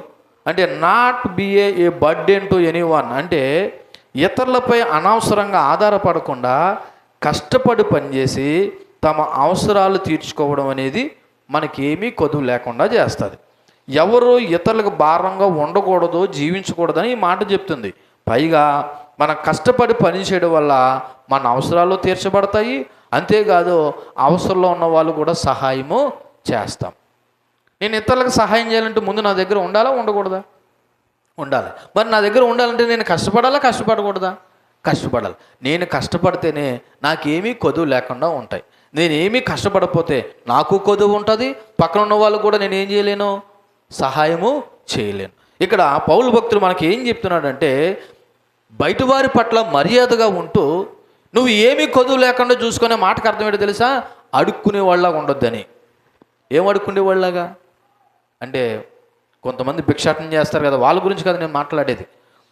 అంటే not be A burden to anyone, అంటే ఇతరులపై అనవసరంగా ఆధారపడకుండా కష్టపడి పనిచేసి తమ అవసరాలు తీర్చుకోవడం అనేది మనకేమీ కొదువు లేకుండా చేస్తుంది. ఎవరు ఇతరులకు భారంగా ఉండకూడదు, జీవించకూడదని ఈ మాట చెప్తుంది. పైగా మనం కష్టపడి పని చేయడం వల్ల మన అవసరాలు తీర్చబడతాయి. అంతేకాదు అవసరంలో ఉన్న వాళ్ళు కూడా సహాయము చేస్తాం. నేను ఇతరులకు సహాయం చేయాలంటే ముందు నా దగ్గర ఉండాలా ఉండకూడదా? ఉండాలి. మరి నా దగ్గర ఉండాలంటే నేను కష్టపడాలా కష్టపడకూడదా? కష్టపడాలి. నేను కష్టపడితేనే నాకేమీ కొదువు లేకుండా ఉంటాయి. నేనేమీ కష్టపడకపోతే నాకు కొదువు ఉంటుంది, పక్కన ఉన్న వాళ్ళు కూడా నేను ఏం చేయలేను, సహాయము చేయలేను. ఇక్కడ పౌలు భక్తుడు మనకి ఏం చెప్తున్నాడంటే, బయటవారి పట్ల మర్యాదగా ఉంటూ నువ్వు ఏమీ కొదువు లేకుండా చూసుకునే మాటకు అర్థం ఏంటో తెలుసా? అడుక్కునే వాళ్ళగా ఉండొద్దని. ఏం అడుక్కునే వాళ్ళగా అంటే, కొంతమంది భిక్షాటన చేస్తారు కదా, వాళ్ళ గురించి కదా నేను మాట్లాడేది.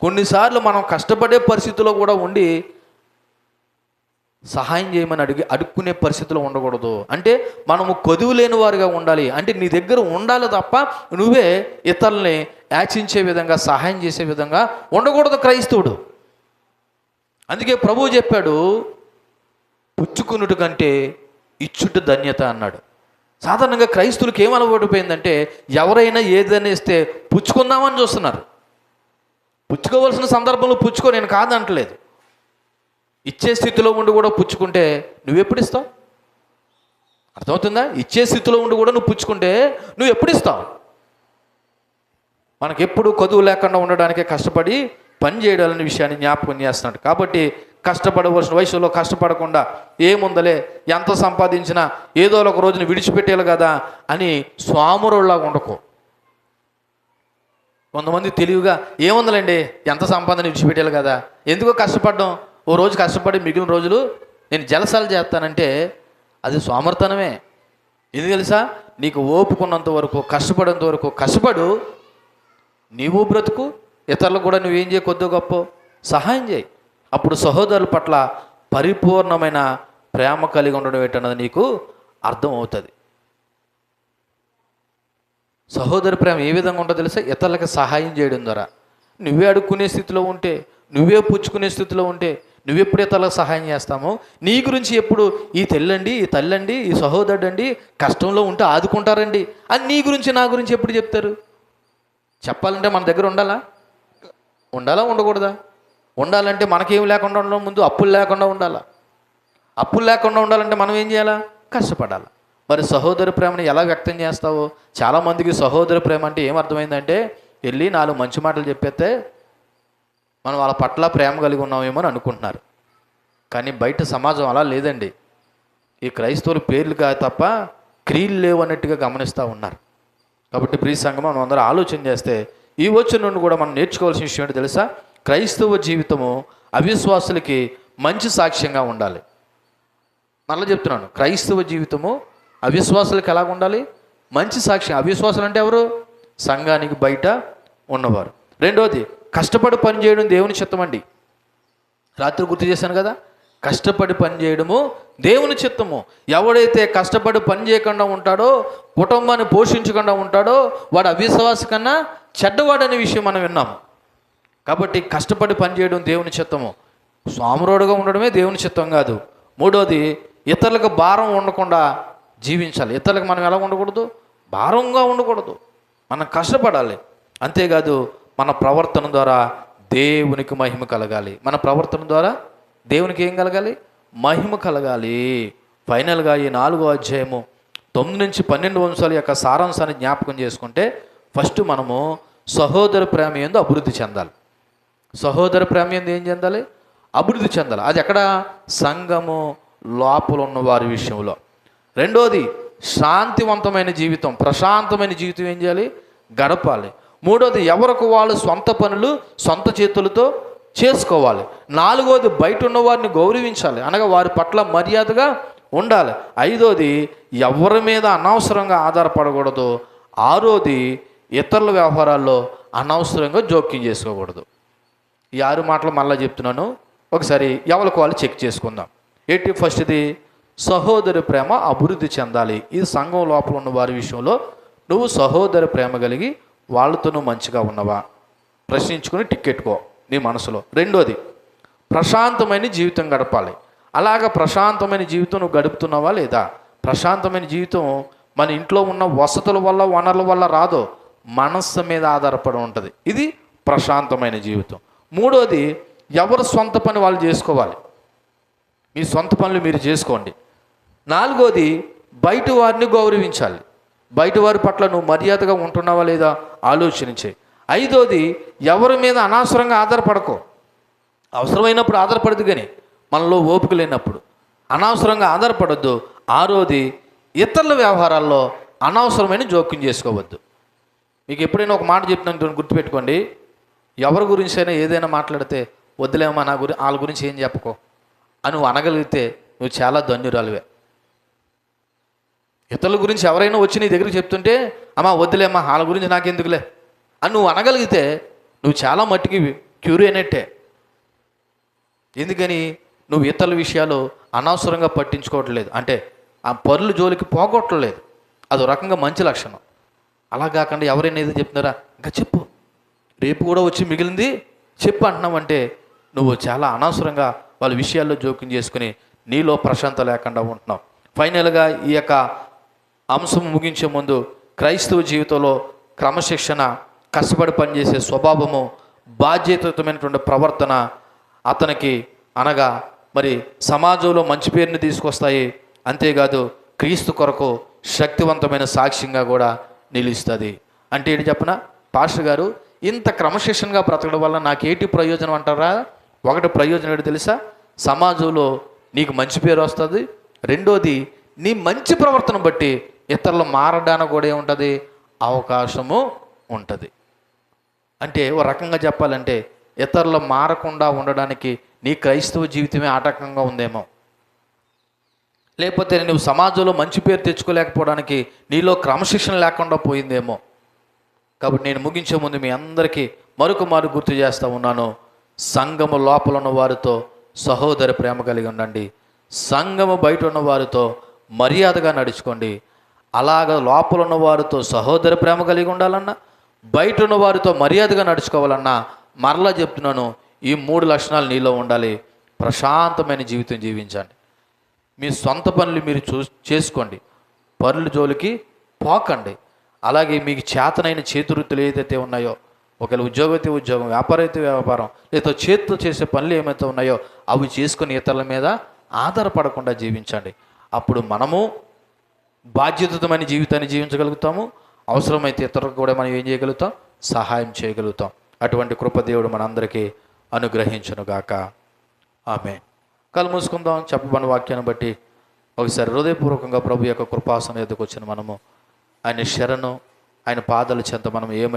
కొన్నిసార్లు మనం కష్టపడే పరిస్థితిలో కూడా ఉండి సహాయం చేయమని అడుక్కునే పరిస్థితిలో ఉండకూడదు. అంటే మనము కొదువు లేని వారిగా ఉండాలి. అంటే నీ దగ్గర ఉండాలి తప్ప నువ్వే ఇతరుల్ని యాచించే విధంగా, సహాయం చేసే విధంగా ఉండకూడదు క్రైస్తవుడు. అందుకే ప్రభువు చెప్పాడు, పుచ్చుకునుట కంటే ఇచ్చుట ధన్యత అన్నాడు. సాధారణంగా క్రైస్తవులకు ఏం అలవాటుపోయిందంటే, ఎవరైనా ఏదైనా ఇస్తే పుచ్చుకుందామని చూస్తున్నారు. పుచ్చుకోవాల్సిన సందర్భంలో పుచ్చుకో, నేను కాదంటలేదు. ఇచ్చే స్థితిలో ఉండి కూడా పుచ్చుకుంటే నువ్వెప్పుడు ఇస్తావు? అర్థమవుతుందా? ఇచ్చే స్థితిలో ఉండి కూడా నువ్వు పుచ్చుకుంటే నువ్వు ఎప్పుడు ఇస్తావు? మనకెప్పుడు కొదువు లేకుండా ఉండడానికే కష్టపడి పని చేయడాలనే విషయాన్ని జ్ఞాపకం చేస్తున్నాడు. కాబట్టి కష్టపడవలసిన వయసులో కష్టపడకుండా ఏముందలే, ఎంత సంపాదించినా ఏదో ఒక రోజున విడిచిపెట్టేయాలి కదా అని స్వామురుల్లాగా ఉండకు. కొంతమంది తెలివిగా ఏముందలేండి, ఎంత సంపాదన విడిచిపెట్టేయాలి కదా, ఎందుకో కష్టపడడం, ఓ రోజు కష్టపడి మిగిలిన రోజులు నేను జలసాలు చేస్తానంటే అది సోమర్తనమే. ఎందుకు తెలుసా? నీకు ఓపుకున్నంత వరకు, కష్టపడేంత వరకు కష్టపడు, నీవు బ్రతుకు, ఇతరులకు కూడా నువ్వేం చేయ, కొద్దో గొప్ప సహాయం చేయి. అప్పుడు సహోదరుల పట్ల పరిపూర్ణమైన ప్రేమ కలిగి ఉండడం ఏంటన్నది నీకు అర్థమవుతుంది. సహోదర ప్రేమ ఏ విధంగా ఉంటుందో తెలుసా? ఇతరులకు సహాయం చేయడం ద్వారా. నువ్వే అడుక్కునే స్థితిలో ఉంటే, నువ్వే పుచ్చుకునే స్థితిలో ఉంటే నువ్వెప్పుడు ఇతరులకు సహాయం చేస్తామో, నీ గురించి ఎప్పుడు ఈ తెల్లండి, ఈ తల్లండి, ఈ సహోదరుడండి కష్టంలో ఉంటే ఆదుకుంటారండి అని నీ గురించి నా గురించి ఎప్పుడు చెప్తారు? చెప్పాలంటే మన దగ్గర ఉండాలా ఉండకూడదా? ఉండాలంటే మనకేం లేకుండా ఉండడం, ముందు అప్పులు లేకుండా ఉండాలా. అప్పులు లేకుండా ఉండాలంటే మనం ఏం చేయాలా? కష్టపడాలి. మరి సహోదర ప్రేమను ఎలా వ్యక్తం చేస్తావో? చాలామందికి సహోదర ప్రేమ అంటే ఏమర్థమైందంటే, వెళ్ళి 4 మంచి మాటలు చెప్పేస్తే మనం వాళ్ళ పట్ల ప్రేమ కలిగి ఉన్నామేమో అని అనుకుంటున్నారు. కానీ బయట సమాజం అలా లేదండి. ఈ క్రైస్తవులు పేర్లుగా తప్ప క్రియలు లేవు అన్నట్టుగా గమనిస్తూ ఉన్నారు. కాబట్టి ప్రియ సంఘం, మనం అందరూ ఆలోచన చేస్తే ఈ వచనం నుండి కూడా మనం నేర్చుకోవాల్సిన విషయం ఏంటో తెలుసా? క్రైస్తవ జీవితము అవిశ్వాసులకి మంచి సాక్ష్యంగా ఉండాలి. మళ్ళీ చెప్తున్నాను, క్రైస్తవ జీవితము అవిశ్వాసులకు ఎలాగ ఉండాలి? మంచి సాక్ష్యం. అవిశ్వాసులు అంటే ఎవరు? సంఘానికి బయట ఉన్నవారు. రెండవది, కష్టపడి పని చేయడం దేవుని చిత్తం అండి. రాత్రి గుర్తు చేశాను కదా, కష్టపడి పని చేయడము దేవుని చిత్తము. ఎవడైతే కష్టపడి పని చేయకుండా ఉంటాడో, కుటుంబాన్ని పోషించకుండా ఉంటాడో, వాడు అవిశ్వాసి కన్నా చెడ్డవాడనే విషయం మనం విన్నాము. కాబట్టి కష్టపడి పని చేయడం దేవుని చిత్తము. స్వామురోడుగా ఉండడమే దేవుని చిత్తం కాదు. మూడోది, ఇతరులకు భారం ఉండకుండా జీవించాలి. ఇతరులకు మనం ఎలా ఉండకూడదు? భారంగా ఉండకూడదు. మనం కష్టపడాలి. అంతేకాదు మన ప్రవర్తన ద్వారా దేవునికి మహిమ కలగాలి. మన ప్రవర్తన ద్వారా దేవునికి ఏం కలగాలి? మహిమ కలగాలి. ఫైనల్గా ఈ 4వ అధ్యాయము 9 నుంచి 12 అంశాల యొక్క సారాంశాన్ని జ్ఞాపకం చేసుకుంటే, ఫస్ట్ మనము సహోదర ప్రేమ యందు అభివృద్ధి చెందాలి. సహోదర ప్రేమ యందు ఏం చెందాలి? అభివృద్ధి చెందాలి. అది ఎక్కడ? సంఘము లోపల ఉన్న వారి విషయంలో. రెండోది, శాంతివంతమైన జీవితం, ప్రశాంతమైన జీవితం ఏం చేయాలి? గడపాలి. మూడోది, ఎవరికి వాళ్ళు సొంత పనులు సొంత చేతులతో చేసుకోవాలి. నాలుగోది, బయట ఉన్న వారిని గౌరవించాలి, అనగా వారి పట్ల మర్యాదగా ఉండాలి. ఐదోది, ఎవరి మీద అనవసరంగా ఆధారపడకూడదు. ఆరోది ఇతరుల వ్యవహారాల్లో అనవసరంగా జోక్యం చేసుకోకూడదు. ఈ 6 మాటలు మళ్ళీ చెప్తున్నాను, ఒకసారి ఎవరికి వాళ్ళు చెక్ చేసుకుందాం. ఏంటి ఫస్ట్ది? సహోదరి ప్రేమ అభివృద్ధి చెందాలి. ఇది సంఘం లోపల ఉన్న వారి విషయంలో నువ్వు సహోదరి ప్రేమ కలిగి వాళ్ళతో నువ్వు మంచిగా ఉన్నవా ప్రశ్నించుకుని టిక్కెట్టుకో నీ మనసులో. రెండోది, ప్రశాంతమైన జీవితం గడపాలి. అలాగ ప్రశాంతమైన జీవితం నువ్వు గడుపుతున్నావా లేదా? ప్రశాంతమైన జీవితం మన ఇంట్లో ఉన్న వసతుల వల్ల వనరుల వల్ల రాదో, మనస్సు మీద ఆధారపడి ఉంటుంది. ఇది ప్రశాంతమైన జీవితం. మూడోది, ఎవరు సొంత పని వాళ్ళు చేసుకోవాలి. మీ సొంత పనులు మీరు చేసుకోండి. నాలుగోది, బయట వారిని గౌరవించాలి. బయట వారి పట్ల నువ్వు మర్యాదగా ఉంటున్నావా లేదా ఆలోచించే. ఐదోది, ఎవరి మీద అనవసరంగా ఆధారపడకో. అవసరమైనప్పుడు ఆధారపడదు, కానీ మనలో ఓపిక లేనప్పుడు అనవసరంగా ఆధారపడద్దు. ఆరోది, ఇతరుల వ్యవహారాల్లో అనవసరమైన జోక్యం చేసుకోవద్దు. మీకు ఎప్పుడైనా ఒక మాట చెప్తున్నాను గుర్తుపెట్టుకోండి, ఎవరి గురించి అయినా ఏదైనా మాట్లాడితే వద్దులేమా వాళ్ళ గురించి ఏం చెప్పకో అని నువ్వు అనగలిగితే నువ్వు చాలా ధన్యురాలువే. ఇతరుల గురించి ఎవరైనా వచ్చి నీ దగ్గరికి చెప్తుంటే అమ్మా వద్దులేమ్మా వాళ్ళ గురించి నాకెందుకులే అని నువ్వు అనగలిగితే నువ్వు చాలా మట్టికి క్యూర్ అయినట్టే. ఎందుకని? నువ్వు ఇతరుల విషయాలు అనవసరంగా పట్టించుకోవట్లేదు, అంటే ఆ పరుల జోలికి పోగొట్టలేదు. అదో రకంగా మంచి లక్షణం. అలా కాకుండా ఎవరైనా ఏదో చెప్తున్నారా ఇంకా చెప్పు, రేపు కూడా వచ్చి మిగిలింది చెప్పు అంటున్నావంటే నువ్వు చాలా అనవసరంగా వాళ్ళ విషయాల్లో జోక్యం చేసుకుని నీలో ప్రశాంతత లేకుండా ఉంటున్నావు. ఫైనల్గా ఈ యొక్క అంశం ముగించే ముందు క్రైస్తవ జీవితంలో క్రమశిక్షణ, కష్టపడి పనిచేసే స్వభావము, బాధ్యతమైనటువంటి ప్రవర్తన అతనికి అనగా మరి సమాజంలో మంచి పేరుని తీసుకొస్తాయి. అంతేకాదు క్రీస్తు కొరకు శక్తివంతమైన సాక్ష్యంగా కూడా నిలుస్తుంది. అంటే ఏంటి చెప్పనా పాస్టర్ గారు, ఇంత క్రమశిక్షణగా బ్రతకడం వల్ల నాకేంటి ప్రయోజనం అంటారా? ఒకటి ప్రయోజనం ఏంటి తెలుసా? సమాజంలో నీకు మంచి పేరు వస్తుంది. రెండోది, నీ మంచి ప్రవర్తన బట్టి ఇతరులు మారడానికి కూడా ఏముంటుంది, అవకాశము ఉంటుంది. అంటే ఓ రకంగా చెప్పాలంటే ఇతరులు మారకుండా ఉండడానికి నీ క్రైస్తవ జీవితమే ఆటంకంగా ఉందేమో, లేకపోతే నువ్వు సమాజంలో మంచి పేరు తెచ్చుకోలేకపోవడానికి నీలో క్రమశిక్షణ లేకుండా పోయిందేమో. కాబట్టి నేను ముగించే ముందు మీ అందరికీ మరొకమారు గుర్తు చేస్తూ ఉన్నాను, సంఘము లోపల ఉన్న వారితో సహోదర ప్రేమ కలిగి ఉండండి. సంఘము బయట ఉన్న వారితో మర్యాదగా నడుచుకోండి. అలాగ లోపల ఉన్న వారితో సహోదర ప్రేమ కలిగి ఉండాలన్నా, బయట ఉన్న వారితో మర్యాదగా నడుచుకోవాలన్నా, మరలా చెప్తున్నాను, ఈ 3 లక్షణాలు నీలో ఉండాలి. ప్రశాంతమైన జీవితం జీవించండి. మీ సొంత పనులు మీరు చేసుకోండి, పనుల జోలికి పోకండి. అలాగే మీకు చేతనైన చేతివృత్తులు ఏదైతే ఉన్నాయో, ఒకవేళ ఉద్యోగం అయితే ఉద్యోగం, వ్యాపారం అయితే వ్యాపారం, లేదా చేతితో చేసే పనులు ఏమైతే ఉన్నాయో అవి చేసుకుని ఇతరుల మీద ఆధారపడకుండా జీవించండి. అప్పుడు మనము బాధ్యతమైన జీవితాన్ని జీవించగలుగుతాము. అవసరమైతే ఇతరులకు కూడా మనం ఏం చేయగలుగుతాం, సహాయం చేయగలుగుతాం. అటువంటి కృపదేవుడు మనందరికీ అనుగ్రహించునుగాక. ఆమేన్. కళ్ళు మూసుకుందాం. చెప్పబడిన వాక్యాన్ని బట్టి ఒకసారి హృదయపూర్వకంగా ప్రభు యొక్క కృపాసనం ఎదుర్కొచ్చిన మనము ఆయన శరణు, ఆయన పాదాల చెంత మనం ఏమై